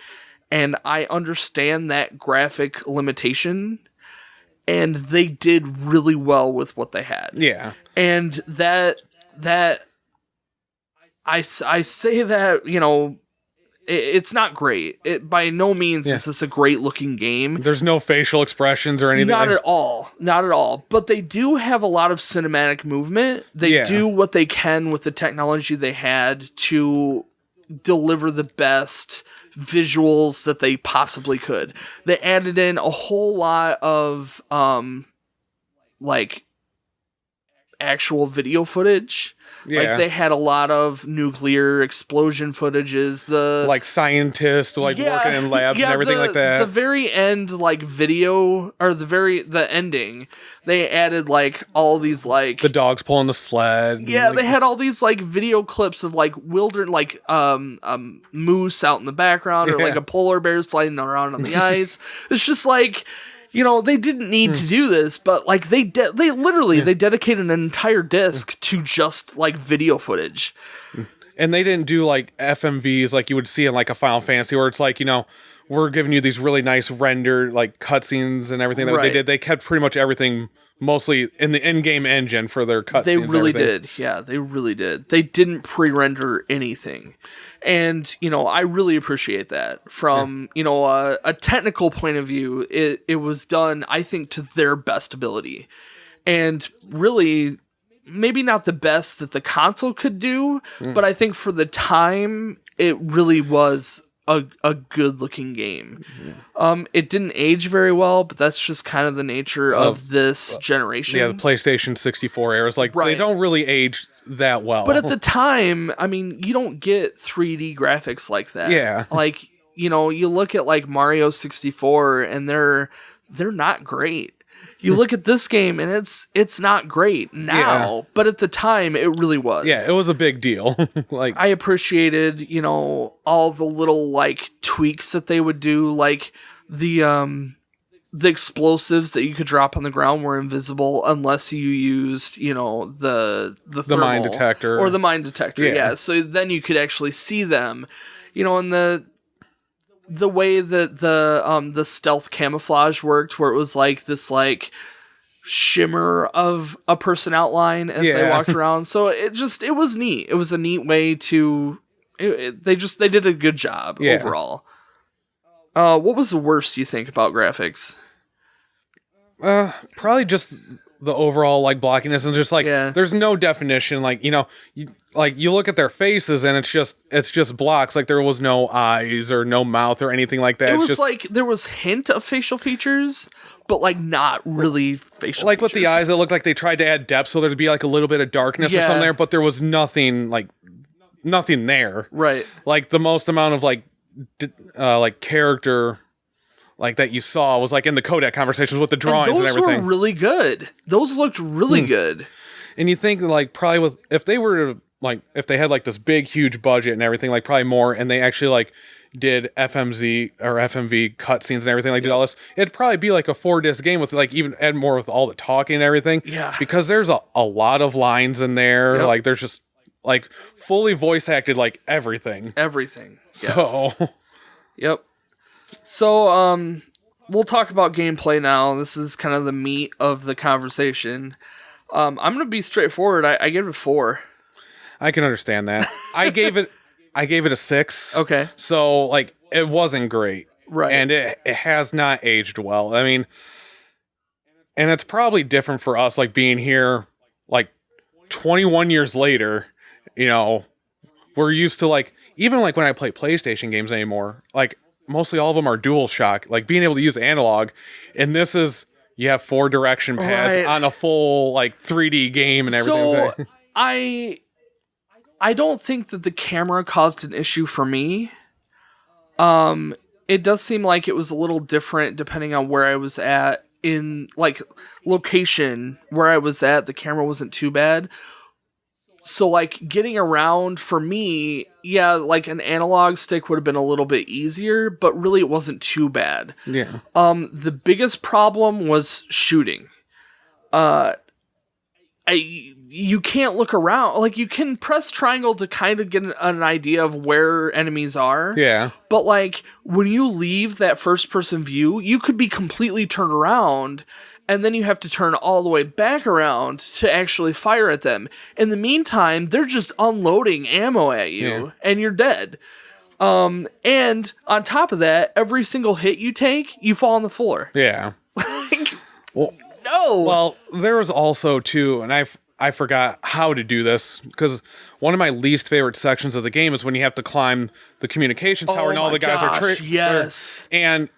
And I understand that graphic limitation. And they did really well with what they had. Yeah. And that I say that, it's not great. It by no means is this a great looking game. There's no facial expressions or anything. Not at all. But they do have a lot of cinematic movement. They do what they can with the technology they had to deliver the best visuals that they possibly could. They added in a whole lot of like actual video footage. Yeah. Like, they had a lot of nuclear explosion footages. Like scientists, working in labs and everything like that. The very end, like, video, or the ending, they added, like, all these, like... The dogs pulling the sled. Yeah, they had all these, like, video clips of, like, moose out in the background, or, like, a polar bear sliding around on the ice. It's just, like... they didn't need to do this, but like they dedicated an entire disc to just like video footage. And they didn't do like FMVs like you would see in like a Final Fantasy, where it's like, we're giving you these really nice rendered like cutscenes and everything that they did. They kept pretty much everything mostly in the in-game engine for their cutscenes. They really did. Yeah, they really did. They didn't pre-render anything. And, I really appreciate that. From, a technical point of view, it was done, I think, to their best ability. And really, maybe not the best that the console could do, but I think for the time, it really was a good-looking game. It didn't age very well, but that's just kind of the nature of this generation. Yeah, the PlayStation 64 era is like, they don't really age that well. But at the time, I mean, you don't get 3D graphics like that. Yeah. Like, you look at like Mario 64 and they're not great. You look at this game and it's not great now, but at the time it really was. Yeah, it was a big deal. Like, I appreciated, all the little like tweaks that they would do, like the explosives that you could drop on the ground were invisible unless you used, the mine detector. Or the mine detector, yeah. So then you could actually see them, and the way that the stealth camouflage worked, where it was like this like shimmer of a person outline as they walked around. So it was neat. It was a neat way to, they did a good job overall. What was the worst you think about graphics? Probably just the overall like blockiness and just like there's no definition. Like, you look at their faces and it's just blocks. Like, there was no eyes or no mouth or anything like that. It was just like there was hint of facial features, but like not really facial. Like features. With the eyes, it looked like they tried to add depth so there'd be like a little bit of darkness or something there, but there was nothing there. Right. Like the most amount of like character like that you saw was like in the codec conversations with the drawings and everything. Those were really good. Those looked really good. And you think like probably if they were like if they had like this big huge budget and everything, like probably more, and they actually like did FMZ or FMV cutscenes and everything, like did all this, it'd probably be like a 4-disc game with like even add more with all the talking and everything. Yeah. Because there's a lot of lines in there. Yep. Like there's just like fully voice acted like everything. Everything. Yes. So Yep. So we'll talk about gameplay now. This is kind of the meat of the conversation. I'm gonna be straightforward. I gave it a 4. I can understand that. I gave it a 6. Okay. So like it wasn't great. Right. And it has not aged well. I mean, and it's probably different for us, like being here like 21 years later, you know, we're used to like, even like when I play PlayStation games anymore, like mostly all of them are DualShock, like being able to use analog. And this is, you have 4 direction pads on a full like 3D game and everything. So I don't think that the camera caused an issue for me. It does seem like it was a little different depending on where I was at in like location where I was at. The camera wasn't too bad. So like getting around for me, yeah, like an analog stick would have been a little bit easier, but really it wasn't too bad. Yeah. The biggest problem was shooting. You can't look around. Like, you can press triangle to kind of get an idea of where enemies are. Yeah. But, like, when you leave that first-person view, you could be completely turned around, and then you have to turn all the way back around to actually fire at them. In the meantime, they're just unloading ammo at you, and you're dead. And on top of that, every single hit you take, you fall on the floor. Yeah. Like, Well, no! Well, there was also too, and I forgot how to do this, because one of my least favorite sections of the game is when you have to climb the communications tower and all the guys are yes. And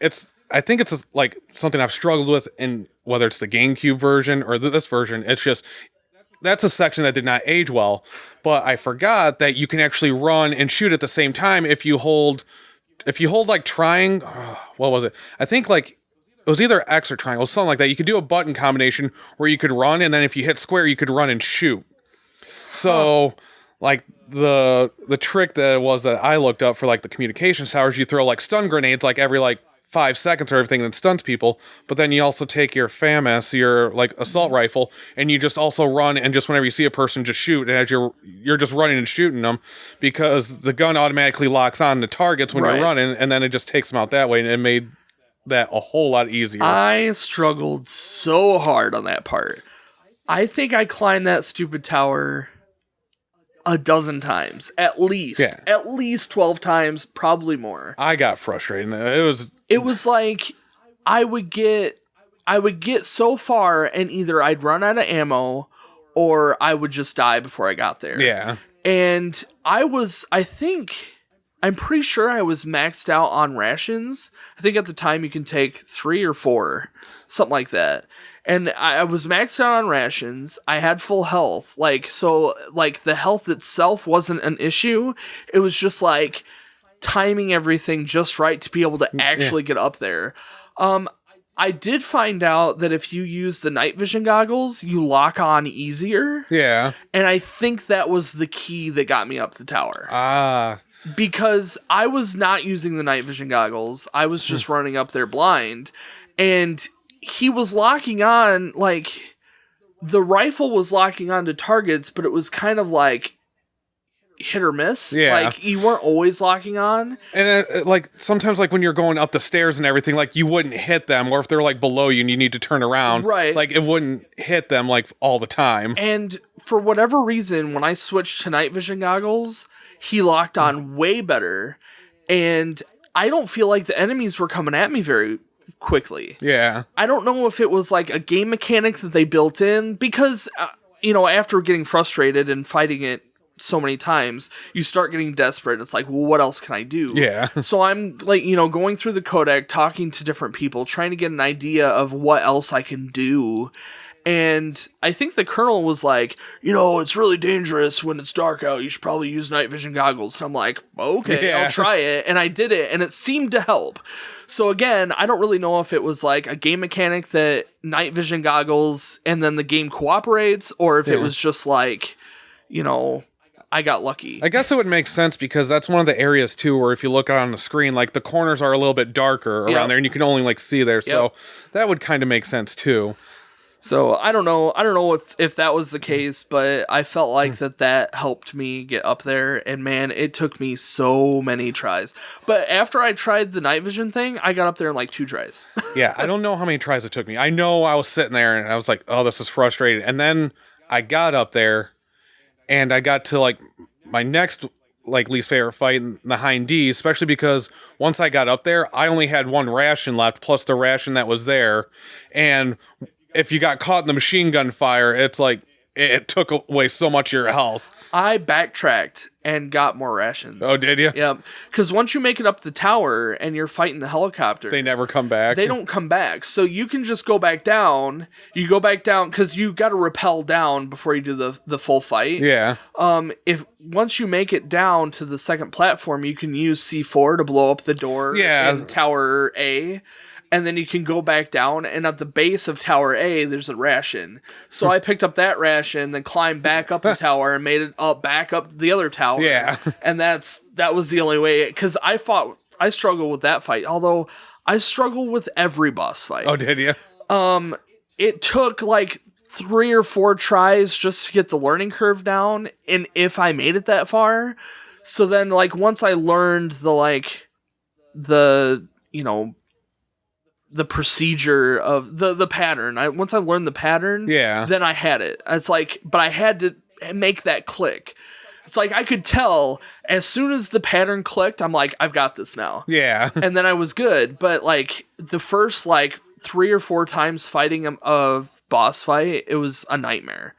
I think it's like something I've struggled with in whether it's the GameCube version or this version. It's just that's a section that did not age well. But I forgot that you can actually run and shoot at the same time if you hold like trying. What was it? I think like. It was either X or triangle, something like that. You could do a button combination where you could run, and then if you hit square, you could run and shoot. So, like, the trick that I looked up for, like, the communications towers, you throw, like, stun grenades, like, every, like, 5 seconds or everything that stuns people, but then you also take your FAMAS, your, like, assault rifle, and you just also run, and just whenever you see a person, just shoot, and as you're just running and shooting them, because the gun automatically locks on the targets when you're running, and then it just takes them out that way, and it made that a whole lot easier. I struggled so hard on that part. I think I climbed that stupid tower a dozen times, at least. Yeah. At least 12 times, probably more. I got frustrated. It was like I would get so far and either I'd run out of ammo or I would just die before I got there. Yeah. And I'm pretty sure I was maxed out on rations. I think at the time you can take 3 or 4, something like that. And I was maxed out on rations. I had full health. So the health itself wasn't an issue. It was just like timing everything just right to be able to actually get up there. I did find out that if you use the night vision goggles, you lock on easier. Yeah. And I think that was the key that got me up the tower. Because I was not using the night vision goggles. I was just running up there blind. And he was locking on, like, the rifle was locking on to targets, but it was kind of like hit or miss. Yeah. Like, you weren't always locking on. And like sometimes like when you're going up the stairs and everything, like you wouldn't hit them, or if they're like below you and you need to turn around, right? Like it wouldn't hit them like all the time. And for whatever reason, when I switched to night vision goggles, he locked on way better, and I don't feel like the enemies were coming at me very quickly. Yeah. I don't know if it was like a game mechanic that they built in, because, after getting frustrated and fighting it so many times, you start getting desperate. It's like, well, what else can I do? Yeah. So I'm like, going through the codec, talking to different people, trying to get an idea of what else I can do. And I think the colonel was like, it's really dangerous when it's dark out. You should probably use night vision goggles. And I'm like, okay, I'll try it. And I did it, and it seemed to help. So again, I don't really know if it was like a game mechanic that night vision goggles and then the game cooperates, or if it was just like, I got lucky. I guess it would make sense because that's one of the areas too where if you look on the screen, like the corners are a little bit darker around there and you can only like see there. So that would kind of make sense too. So I don't know if that was the case, but I felt like that helped me get up there, and man, it took me so many tries. But after I tried the night vision thing, I got up there in like 2 tries. Yeah, I don't know how many tries it took me. I know I was sitting there and I was like, oh, this is frustrating. And then I got up there and I got to like my next like least favorite fight in the Hind D, especially because once I got up there, I only had 1 ration left plus the ration that was there. And if you got caught in the machine gun fire, it's like it took away so much of your health. I backtracked and got more rations. Oh, did you? Yep. Because once you make it up the tower and you're fighting the helicopter, they never come back. They don't come back. So you can just go back down. You go back down because you got to rappel down before you do the full fight. Yeah. If once you make it down to the second platform, you can use C4 to blow up the door in Tower A. And then you can go back down, and at the base of Tower A, there's a ration. So I picked up that ration, then climbed back up the tower and made it back up the other tower. Yeah. And that was the only way, because I struggled with that fight, although I struggled with every boss fight. Oh, did you? It took like 3 or 4 tries just to get the learning curve down, and if I made it that far. So then, like, once I learned the procedure of the pattern. Once I learned the pattern, then I had it. It's like, but I had to make that click. It's like I could tell as soon as the pattern clicked, I'm like, I've got this now. Yeah. And then I was good. But like the first like 3 or 4 times fighting a boss fight, it was a nightmare.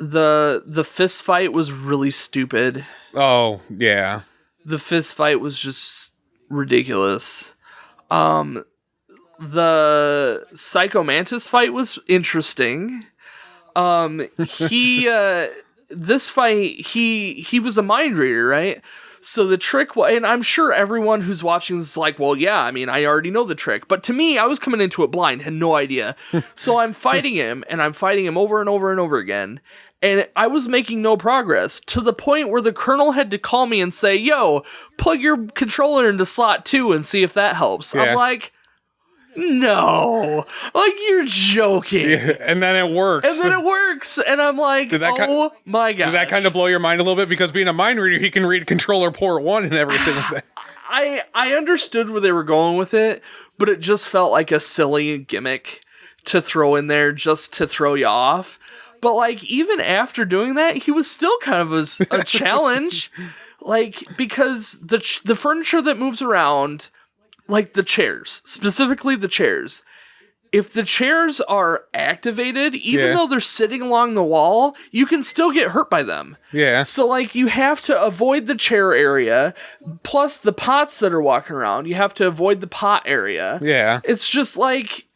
The fist fight was really stupid. Oh, yeah. The fist fight was just ridiculous. The Psycho Mantis fight was interesting. This fight, he was a mind reader, right? So the trick, and I'm sure everyone who's watching this is like, well, yeah, I mean, I already know the trick. But to me, I was coming into it blind, had no idea. So I'm fighting him, and I'm fighting him over and over and over again. And I was making no progress, to the point where the colonel had to call me and say, yo, plug your controller into slot 2 and see if that helps. Yeah. I'm like, no, like, you're joking. Yeah, and then it works. And I'm like, oh my gosh. Did that kind of blow your mind a little bit? Because being a mind reader, he can read controller port 1 and everything like that. I understood where they were going with it, but it just felt like a silly gimmick to throw in there just to throw you off. But, like, even after doing that, he was still kind of a challenge. Like, because the furniture that moves around, like the chairs, specifically the chairs, if the chairs are activated, even though they're sitting along the wall, you can still get hurt by them. Yeah. So, like, you have to avoid the chair area, plus the pots that are walking around. You have to avoid the pot area. Yeah. It's just, like,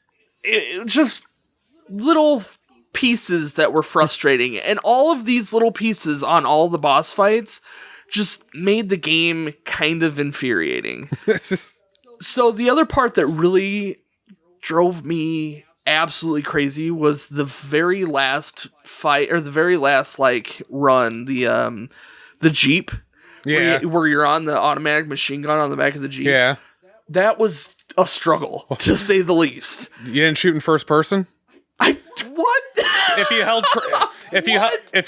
just little pieces that were frustrating, and all of these little pieces on all the boss fights just made the game kind of infuriating. So the other part that really drove me absolutely crazy was the very last fight, or the very last like run, the Jeep, where you're on the automatic machine gun on the back of the Jeep. Yeah, that was a struggle, to say the least. You didn't shoot in first person? What? If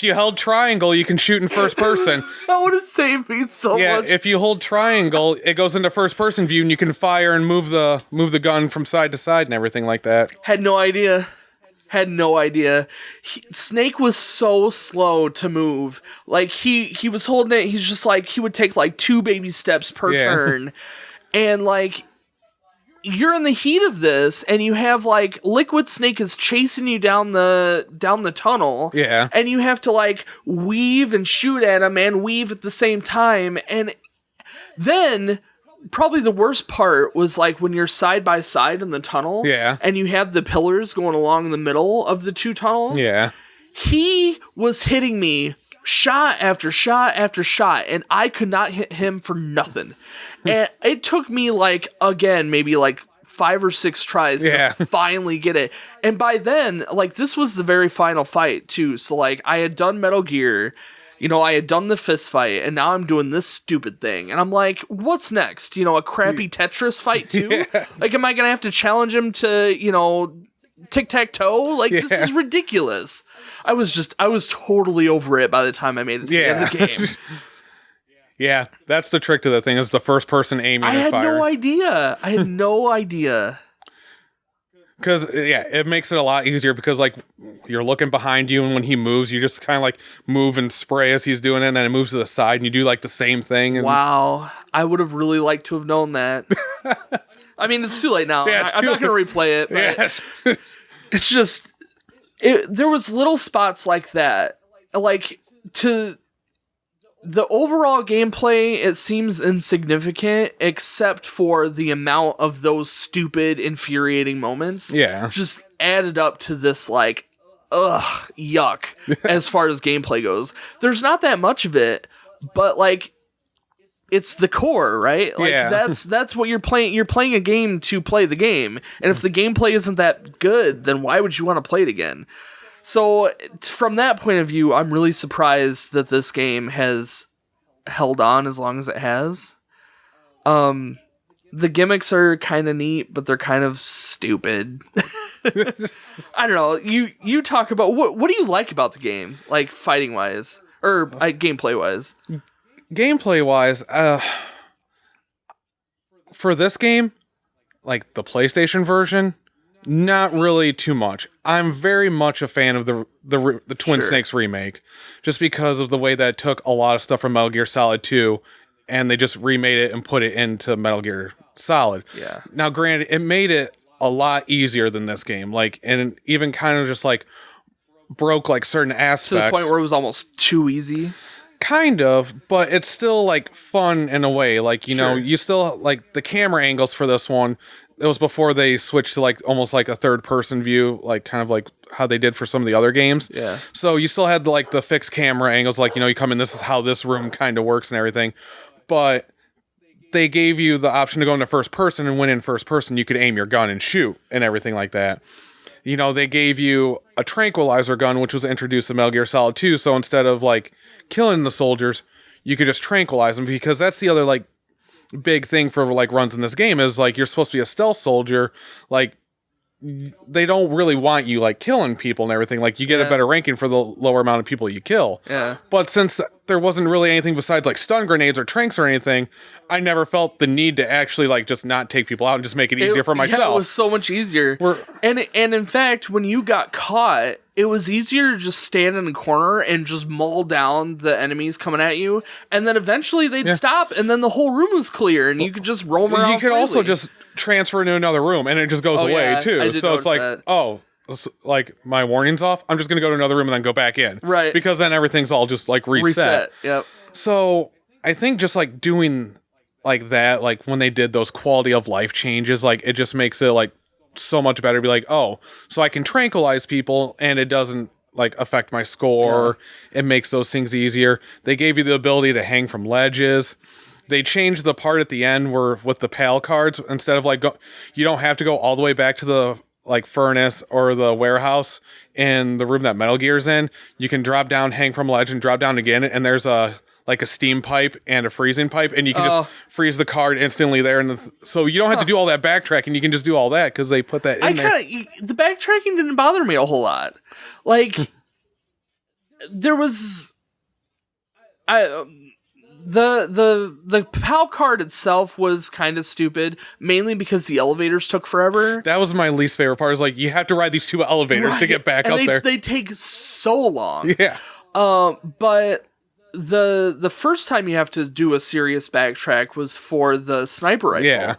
you held triangle, you can shoot in first person. That would have saved me so much. Yeah, if you hold triangle, it goes into first person view, and you can fire and move the gun from side to side and everything like that. Had no idea. Snake was so slow to move. Like he was holding it. He's just like, he would take like 2 baby steps per turn, and like, you're in the heat of this, and you have like Liquid Snake is chasing you down the tunnel. Yeah. And you have to like weave and shoot at him and weave at the same time. And then probably the worst part was like when you're side by side in the tunnel. Yeah. And you have the pillars going along the middle of the two tunnels. Yeah. He was hitting me shot after shot after shot, and I could not hit him for nothing. And it took me like, again, maybe like 5 or 6 tries to finally get it. And by then, like, this was the very final fight too. So like, I had done Metal Gear, you know, I had done the fist fight, and now I'm doing this stupid thing. And I'm like, what's next? You know, a crappy Tetris fight too? Yeah. Like, am I gonna have to challenge him to, you know, tic-tac-toe? Like, this is ridiculous. I was totally over it by the time I made it to the end of the game. Yeah, that's the trick to the thing, is the first person aiming and firing. I had no idea. Because, it makes it a lot easier because, like, you're looking behind you, and when he moves, you just kind of, like, move and spray as he's doing it, and then it moves to the side, and you do, like, the same thing. And... Wow. I would have really liked to have known that. I mean, it's too late now. Yeah, I'm not going to replay it, but it's just... there was little spots like that. Like, to... The overall gameplay, it seems insignificant, except for the amount of those stupid, infuriating moments. Yeah. Just added up to this, like, yuck, as far as gameplay goes. There's not that much of it, but, like, it's the core, right? Like, that's what you're playing. You're playing a game to play the game. And if the gameplay isn't that good, then why would you want to play it again? So, from that point of view, I'm really surprised that this game has held on as long as it has. The gimmicks are kind of neat, but they're kind of stupid. I don't know. You talk about, what do you like about the game? Like, fighting-wise? Or gameplay-wise? Gameplay-wise, for this game, like the PlayStation version... Not really too much. I'm very much a fan of the Twin Snakes remake, just because of the way that it took a lot of stuff from Metal Gear Solid 2, and they just remade it and put it into Metal Gear Solid. Yeah. Now, granted, it made it a lot easier than this game, like, and even kind of just like broke like certain aspects to the point where it was almost too easy. Kind of, but it's still like fun in a way. Like, you know, you still like the camera angles for this one. It was before they switched to like almost like a third person view, like kind of like how they did for some of the other games. Yeah. So you still had like the fixed camera angles, like, you know, you come in, this is how this room kind of works and everything. But they gave you the option to go into first person, and when in first person, you could aim your gun and shoot and everything like that. You know, they gave you a tranquilizer gun, which was introduced in Metal Gear Solid 2. So instead of like killing the soldiers, you could just tranquilize them, because that's the other like big thing for like runs in this game is like you're supposed to be a stealth soldier. Like, they don't really want you like killing people and everything. Like, you get a better ranking for the lower amount of people you kill. Yeah. But since there wasn't really anything besides like stun grenades or tranks or anything, I never felt the need to actually like just not take people out and just make it easier for myself. Yeah, it was so much easier. And in fact, when you got caught, it was easier to just stand in a corner and just maul down the enemies coming at you, and then eventually they'd stop, and then the whole room was clear, and you could just roam around. You could also just transfer into another room, and it just goes away too. So it's like, like my warning's off, I'm just gonna go to another room and then go back in, right? Because then everything's all just like reset. Yep. So I think just like doing like that, like when they did those quality of life changes, like it just makes it like so much better to be like, oh, so I can tranquilize people and it doesn't like affect my score. It makes those things easier. They gave you the ability to hang from ledges. They changed the part at the end where with the PAL cards, instead of like you don't have to go all the way back to the like furnace or the warehouse in the room that Metal Gear's in. You can drop down, hang from ledge, and drop down again, and there's a like a steam pipe and a freezing pipe, and you can just freeze the card instantly there, and so you don't have to do all that backtracking. You can just do all that because they put that in there. The backtracking didn't bother me a whole lot. Like, there was, the PAL card itself was kind of stupid, mainly because the elevators took forever. That was my least favorite part. Is like you have to ride these 2 elevators to get back up there. They take so long. Yeah. But the first time you have to do a serious backtrack was for the sniper rifle. Yeah.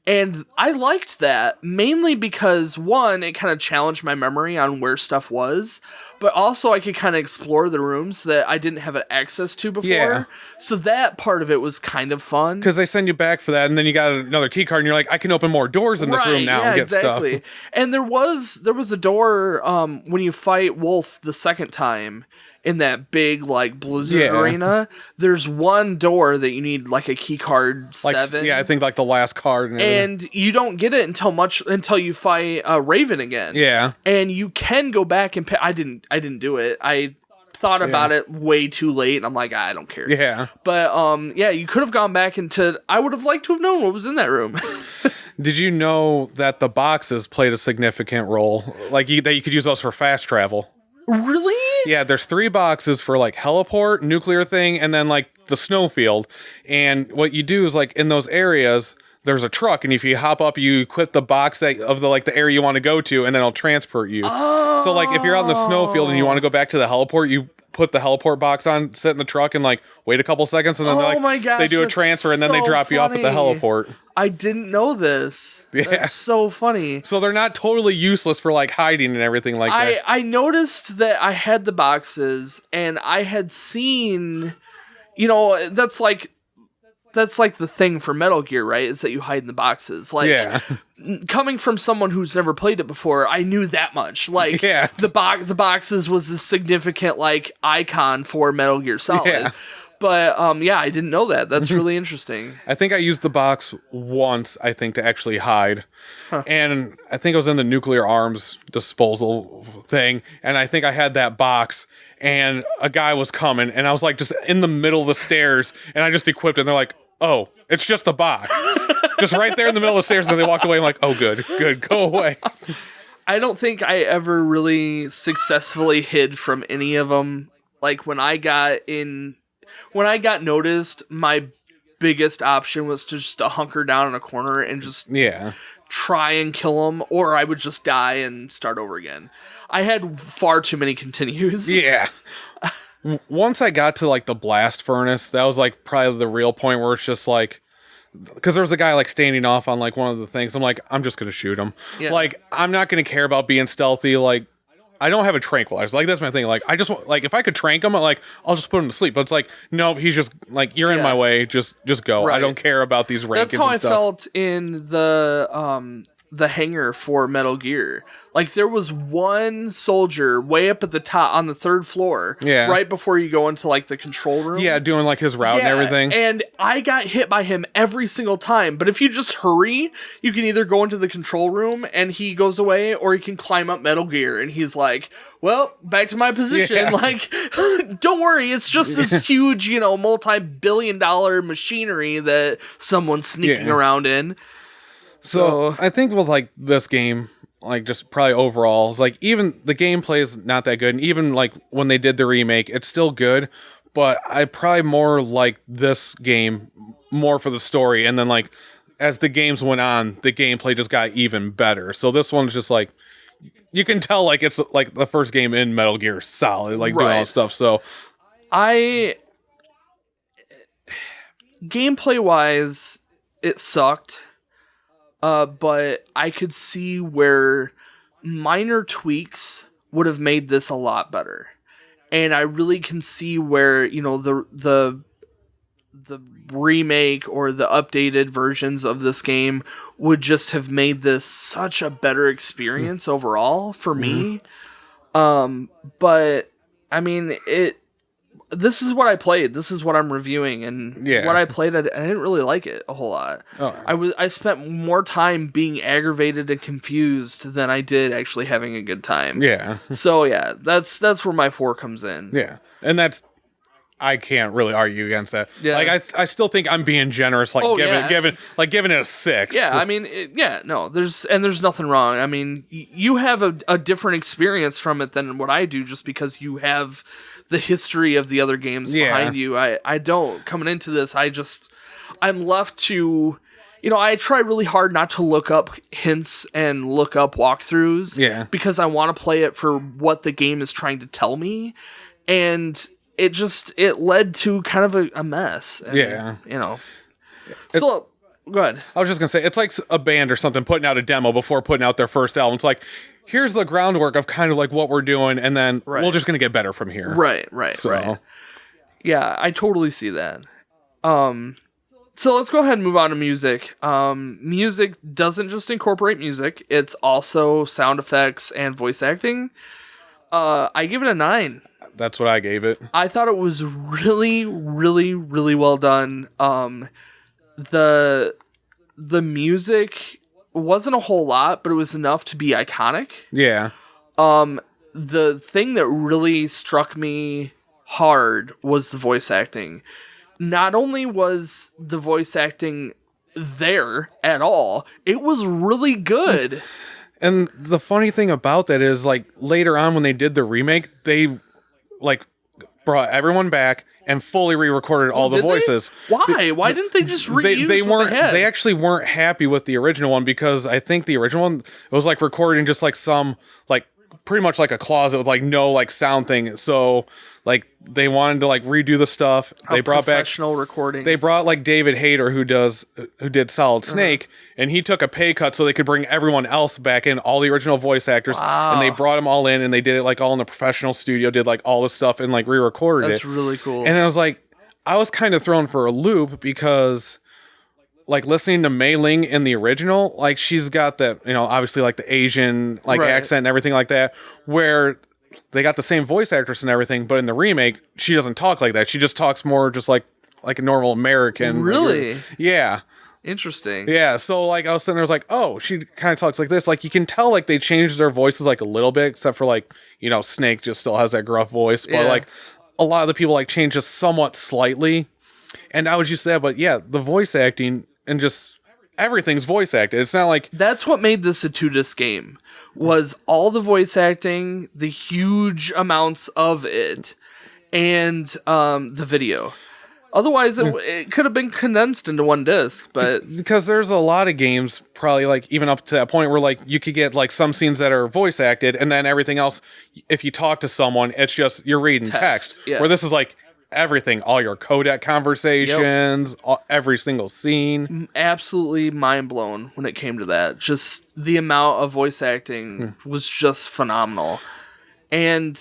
And I liked that mainly because, one, it kind of challenged my memory on where stuff was, but also I could kind of explore the rooms that I didn't have access to before. Yeah. So that part of it was kind of fun. Because they send you back for that, and then you got another key card, and you're like, I can open more doors in this room now and get stuff. And there was a door when you fight Wolf the second time in that big like blizzard arena. There's one door that you need like a key card 7. Yeah, I think like the last card. And you don't get it until you fight Raven again. Yeah. And you can go back and I didn't do it. I thought about it way too late, and I'm like, I don't care. Yeah. But you could have gone back into. I would have liked to have known what was in that room. Did you know that the boxes played a significant role? Like that you could use those for fast travel. Really? Yeah, there's 3 boxes for like heliport, nuclear thing, and then like the snowfield. And what you do is like in those areas, there's a truck, and if you hop up, you equip the box of the area you want to go to, and then it'll transport you. Oh. So like if you're out in the snowfield and you want to go back to the heliport, you put the heliport box on, sit in the truck, and like wait a couple seconds, and then they do a transfer, and then they drop you off at the heliport. I didn't know this. Yeah. That's so funny. So they're not totally useless for like hiding and everything like that. I noticed that I had the boxes, and I had seen, that's like the thing for Metal Gear, right? Is that you hide in the boxes. Like, coming from someone who's never played it before, I knew that much. Like, the boxes was a significant like icon for Metal Gear Solid. Yeah. But I didn't know that. That's really interesting. I think I used the box once, to actually hide. And I think it was in the nuclear arms disposal thing. And I think I had that box, and a guy was coming, and I was like just in the middle of the stairs, and I just equipped it, and they're like, oh, it's just a box. Just right there in the middle of the stairs, and they walked away. I'm like, oh, good, go away. I don't think I ever really successfully hid from any of them. Like, when I got noticed, my biggest option was to just hunker down in a corner and just try and kill them, or I would just die and start over again. I had far too many continues. Yeah. Once I got to like the blast furnace, that was like probably the real point where it's just like, because there was a guy like standing off on like one of the things. I'm like, I'm just gonna shoot him. Yeah. Like, I'm not gonna care about being stealthy. Like, I don't have a tranquilizer. Like, that's my thing. Like, I just like, if I could trank him, I'll just put him to sleep. But it's like, no, he's just like, you're in my way. Just go. Right. I don't care about these rankings. That's how I felt in the hangar for Metal Gear. Like, there was one soldier way up at the top on the 3rd floor, right before you go into like the control room. Yeah, doing like his route and everything. And I got hit by him every single time. But if you just hurry, you can either go into the control room and he goes away, or you can climb up Metal Gear and he's like, well, back to my position. Yeah. Like, don't worry, it's just this huge, multi-billion-dollar machinery that someone's sneaking around in. So I think with like this game, like just probably overall, it's like even the gameplay is not that good, and even like when they did the remake, it's still good. But I probably more like this game more for the story, and then like as the games went on, the gameplay just got even better. So this one's just like, you can tell like it's like the first game in Metal Gear Solid, like doing all this stuff. So gameplay wise, it sucked. But I could see where minor tweaks would have made this a lot better. And I really can see where, the remake or the updated versions of this game would just have made this such a better experience overall for me. But I mean, this is what I played. This is what I'm reviewing, and what I played, I didn't really like it a whole lot. Oh. I spent more time being aggravated and confused than I did actually having a good time. Yeah. So that's where my 4 comes in. Yeah, and I can't really argue against that. Yeah. Like I still think I'm being generous, like giving it a 6. Yeah, I mean, there's nothing wrong. I mean, you have a different experience from it than what I do, just because you have the history of the other games behind you. I don't. Coming into this, I'm left to, I try really hard not to look up hints and look up walkthroughs, because I want to play it for what the game is trying to tell me, and it led to kind of a mess. And, so Good. I was just gonna say, it's like a band or something putting out a demo before putting out their first album. It's like, here's the groundwork of kind of like what we're doing, and then we're just gonna get better from here. Right. Yeah, I totally see that. So let's go ahead and move on to music. Music doesn't just incorporate music; it's also sound effects and voice acting. I give it a 9. That's what I gave it. I thought it was really, really, really well done. The music wasn't a whole lot, but it was enough to be iconic. Yeah. The thing that really struck me hard was the voice acting. Not only was the voice acting there at all, it was really good. And the funny thing about that is, like, later on when they did the remake, they like brought everyone back and fully re-recorded all the voices. Why? Why didn't they just reuse they what weren't they had? They actually weren't happy with the original one, because I think the original one, it was like recording just like some, like, pretty much like a closet with like no like sound thing. So like they wanted to like redo the stuff. They brought back professional recordings. They brought like David Hayter, who did Solid Snake, and he took a pay cut so they could bring everyone else back in, all the original voice actors. Wow. And they brought them all in, and they did it like all in the professional studio, did like all the stuff and like re-recorded That's it. really cool. And I was like, I was kind of thrown for a loop, because like listening to Mei Ling in the original, like she's got the, you know, obviously like the Asian like accent and everything like that, where they got the same voice actress and everything, but in the remake, she doesn't talk like that. She just talks more just like a normal American. Really? Yeah. Interesting. Yeah. So like I was sitting there, I was like, oh, she kind of talks like this. Like you can tell like they changed their voices like a little bit, except for like, you know, Snake just still has that gruff voice, but like a lot of the people like changed just somewhat slightly. And I was used to that, but yeah, the voice acting and just everything's voice acted. It's not like that's what made this a 2-disc game, was all the voice acting, the huge amounts of it, and the video. Otherwise, it could have been condensed into 1 disc, but because there's a lot of games, probably like even up to that point, where like you could get like some scenes that are voice acted, and then everything else, if you talk to someone, it's just you're reading text. Yeah. Where this is like everything, all your codec conversations, every single scene. Absolutely mind blown when it came to that. Just the amount of voice acting was just phenomenal. And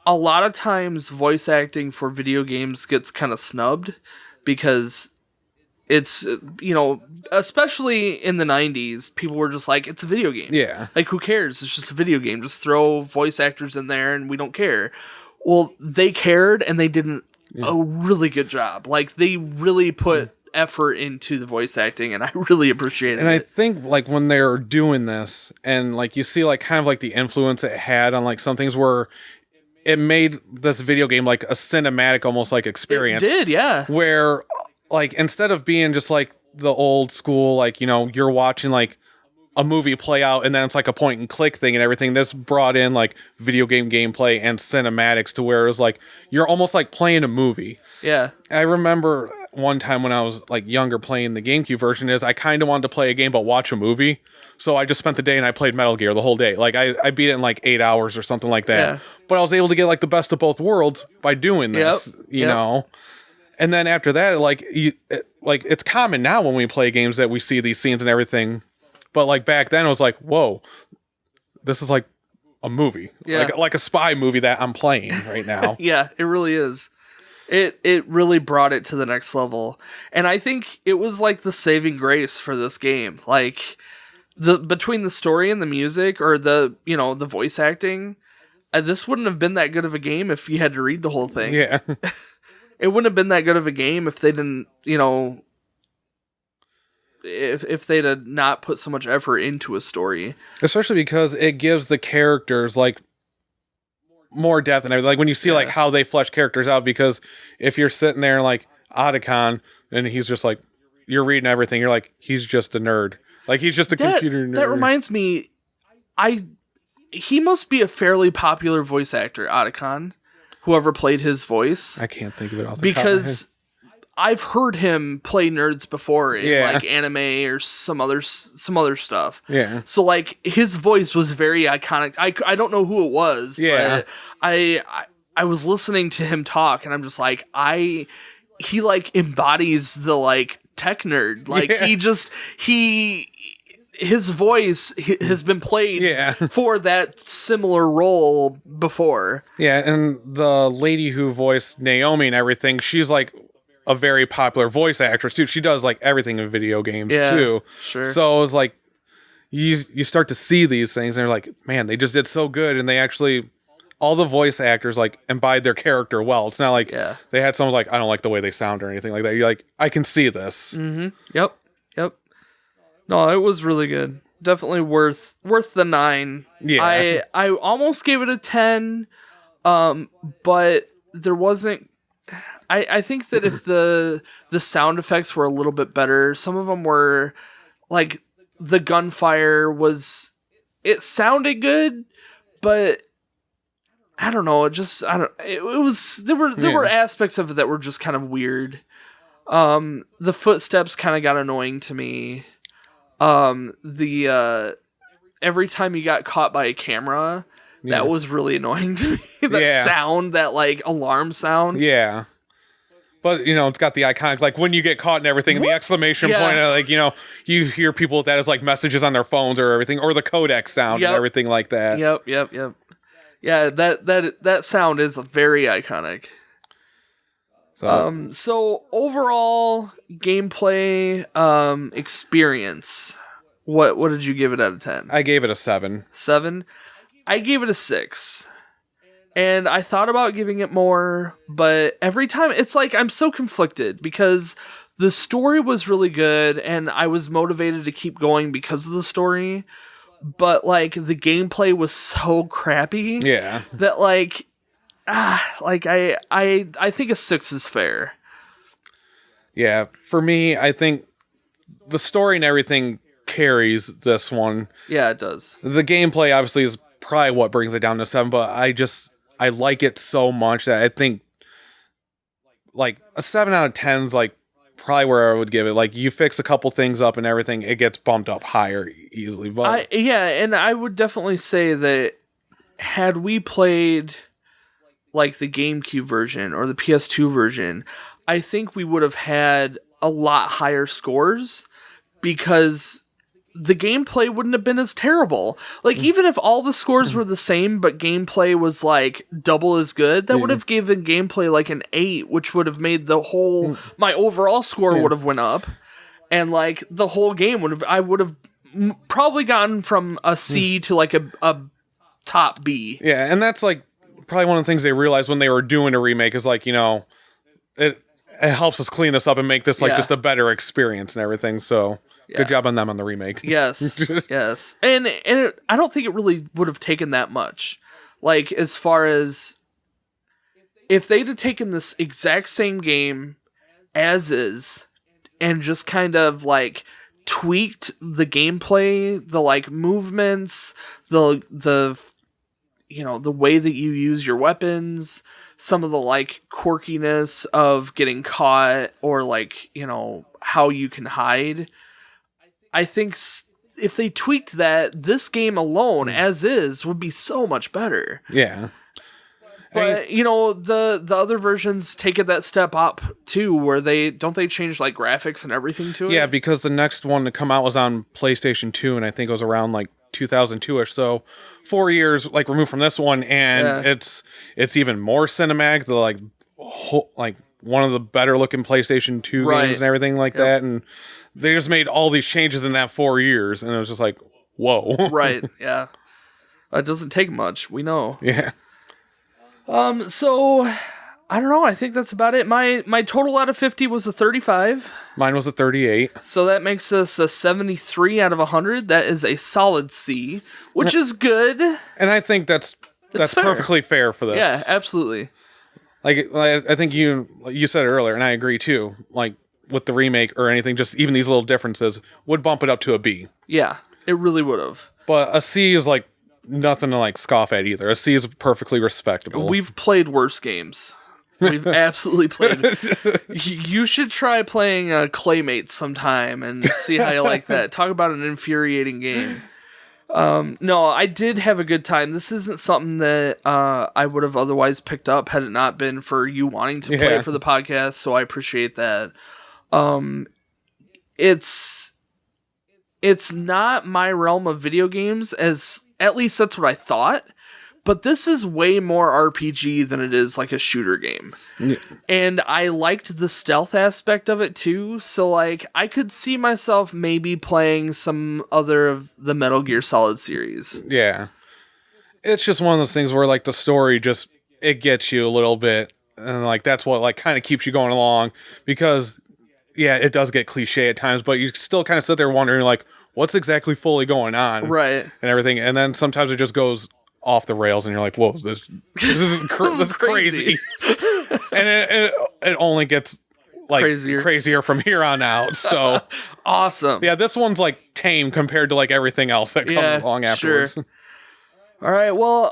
a lot of times voice acting for video games gets kind of snubbed because it's, you know, especially in the 90s, people were just like, it's a video game. Yeah. Like, who cares? It's just a video game. Just throw voice actors in there and we don't care. Well, they cared, and they did a really good job. Like, they really put effort into the voice acting, and I really appreciated it. And I think, like, when they're doing this, and, like, you see, like, kind of, like, the influence it had on, like, some things where it made this video game, like, a cinematic, almost, like, experience. It did, yeah. Where, like, instead of being just, like, the old school, like, you know, you're watching, like, a movie play out and then it's like a point and click thing and everything, this brought in like video game gameplay and cinematics to where it was like you're almost like playing a movie. Yeah. I remember one time when I was like younger playing the GameCube version, is I kind of wanted to play a game but watch a movie, so I just spent the day and I played Metal Gear the whole day. Like I beat it in like 8 hours or something like that. Yeah. But I was able to get like the best of both worlds by doing this. You know. And then after that, like it's common now when we play games that we see these scenes and everything. But like back then, it was like, whoa, this is like a movie, like a spy movie that I'm playing right now. Yeah, it really is. It really brought it to the next level, and I think it was like the saving grace for this game. Like between the story and the music, or the the voice acting, this wouldn't have been that good of a game if you had to read the whole thing. Yeah, it wouldn't have been that good of a game if they didn't, if they'd have not put so much effort into a story. Especially because it gives the characters like more depth and everything. Like when you see like how they flesh characters out, because if you're sitting there like Otacon and he's just like, you're reading everything, you're like, he's just a nerd. Like he's just a computer nerd. That reminds me, he must be a fairly popular voice actor, Otacon, whoever played his voice. I can't think of it off the because I've heard him play nerds before in like anime or some other stuff. Yeah. So like his voice was very iconic. I don't know who it was. Yeah. But I was listening to him talk and I'm just like he like embodies the like tech nerd. Like his voice has been played for that similar role before. Yeah, and the lady who voiced Naomi and everything, she's like a very popular voice actress too. She does like everything in video games too. Sure. So it was like you start to see these things and they're like, man, they just did so good, and they actually all the voice actors like embodied their character well. It's not like they had someone like, I don't like the way they sound or anything like that. You're like, I can see this. Mm-hmm. Yep. No, it was really good. Definitely worth the 9. Yeah. I almost gave it a 10, but there wasn't. I think that if the sound effects were a little bit better, some of them were like the gunfire was. It sounded good, but I don't know. It was there were aspects of it that were just kind of weird. The footsteps kind of got annoying to me. Every time you got caught by a camera, that was really annoying to me. That sound, that like alarm sound. Yeah. But, it's got the iconic, like when you get caught and everything, and the exclamation point, like, you hear people with that as like messages on their phones or everything, or the codec sound and everything like that. Yep. Yeah, that sound is very iconic. So overall gameplay experience, what did you give it out of 10? I gave it a 7. 7? I gave it a 6. And I thought about giving it more, but every time it's like I'm so conflicted because the story was really good and I was motivated to keep going because of the story, but like the gameplay was so crappy that like I think a 6 is fair. Yeah, for me, I think the story and everything carries this one. Yeah, it does. The gameplay obviously is probably what brings it down to 7, but I like it so much that I think like a 7 out of 10 is like probably where I would give it. Like you fix a couple things up and everything, it gets bumped up higher easily. But and I would definitely say that had we played like the GameCube version or the PS2 version, I think we would have had a lot higher scores because the gameplay wouldn't have been as terrible. Like, even if all the scores were the same, but gameplay was, like, double as good, that would have given gameplay, like, an 8, which would have made the whole... My overall score would have went up, and, like, the whole game I would have probably gotten from a C to, like, a top B. Yeah, and that's, like, probably one of the things they realized when they were doing a remake is, like, it helps us clean this up and make this, like, just a better experience and everything, so... Yeah. Good job on them on the remake. Yes, yes. And I don't think it really would have taken that much. Like, as far as... If they'd have taken this exact same game as is, and just kind of, like, tweaked the gameplay, the, like, movements, the way that you use your weapons, some of the, like, quirkiness of getting caught, or, like, how you can hide... I think if they tweaked that, this game alone, as is, would be so much better. Yeah. But, the other versions take it that step up, too, where they change, like, graphics and everything to it? Yeah, because the next one to come out was on PlayStation 2, and I think it was around, like, 2002-ish, so 4 years, like, removed from this one, and it's even more cinematic, one of the better-looking PlayStation 2 games and everything like that, and... They just made all these changes in that 4 years, and it was just like, whoa. Right, yeah. It doesn't take much, we know. Yeah. So, I don't know, I think that's about it. My total out of 50 was a 35. Mine was a 38. So that makes us a 73 out of 100. That is a solid C, which is good. And I think that's perfectly fair for this. Yeah, absolutely. Like, I think you said it earlier, and I agree too, like, with the remake or anything, just even these little differences would bump it up to a B. Yeah, it really would have. But a C is like nothing to like scoff at either. A C is perfectly respectable. We've played worse games. We've absolutely played. You should try playing Claymates sometime and see how you like that. Talk about an infuriating game. No, I did have a good time. This isn't something that I would have otherwise picked up had it not been for you wanting to play it for the podcast, so I appreciate that. it's not my realm of video games, as at least that's what I thought. But this is way more RPG than it is like a shooter game. Yeah. And I liked the stealth aspect of it too. So like I could see myself maybe playing some other of the Metal Gear Solid series. Yeah. It's just one of those things where like the story just, it gets you a little bit. And like that's what like kind of keeps you going along, because yeah, it does get cliche at times, but you still kind of sit there wondering like what's exactly fully going on. Right. And everything. And then sometimes it just goes off the rails and you're like, whoa, this is this is crazy. And it only gets like crazier from here on out. So awesome. Yeah, this one's like tame compared to like everything else that comes along afterwards. Sure. All right, well,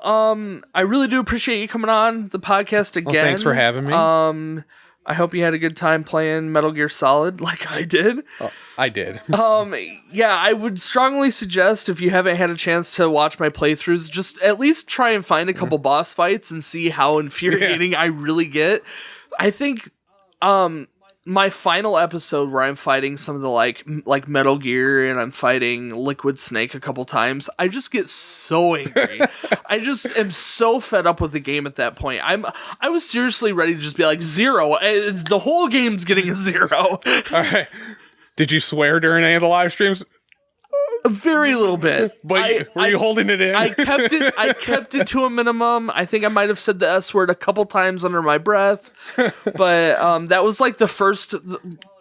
I really do appreciate you coming on the podcast again. Well, thanks for having me. I hope you had a good time playing Metal Gear Solid like I did. Oh, I did. Yeah, I would strongly suggest, if you haven't had a chance to watch my playthroughs, just at least try and find a couple boss fights and see how infuriating I really get. I think my final episode where I'm fighting some of the like Metal Gear and I'm fighting Liquid Snake a couple times, I just get so angry. I just am so fed up with the game at that point. I was seriously ready to just be like 0. The whole game's getting a 0. All right. Did you swear during any of the live streams? A very little bit. But were you holding it in? I kept it to a minimum. I think I might have said the S word a couple times under my breath. But that was like the first,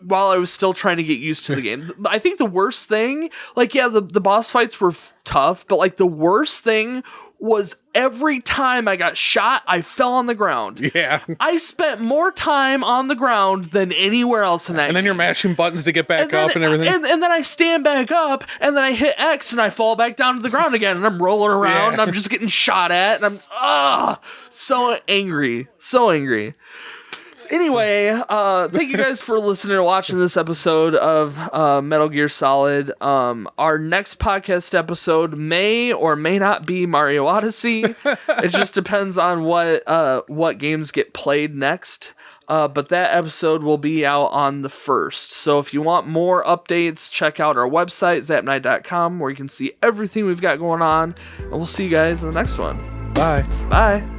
while I was still trying to get used to the game. I think the worst thing, like, yeah, the boss fights were tough, but like the worst thing was every time I got shot, I fell on the ground. Yeah. I spent more time on the ground than anywhere else in that game. And then you're mashing buttons to get back up and everything. And then I stand back up, and then I hit X, and I fall back down to the ground again, and I'm rolling around, and I'm just getting shot at, and I'm so angry. So angry. Anyway, thank you guys for listening or watching this episode of Metal Gear Solid. Our next podcast episode may or may not be Mario Odyssey. It just depends on what games get played next. But that episode will be out on the 1st. So if you want more updates, check out our website, ZapNight.com, where you can see everything we've got going on. And we'll see you guys in the next one. Bye. Bye.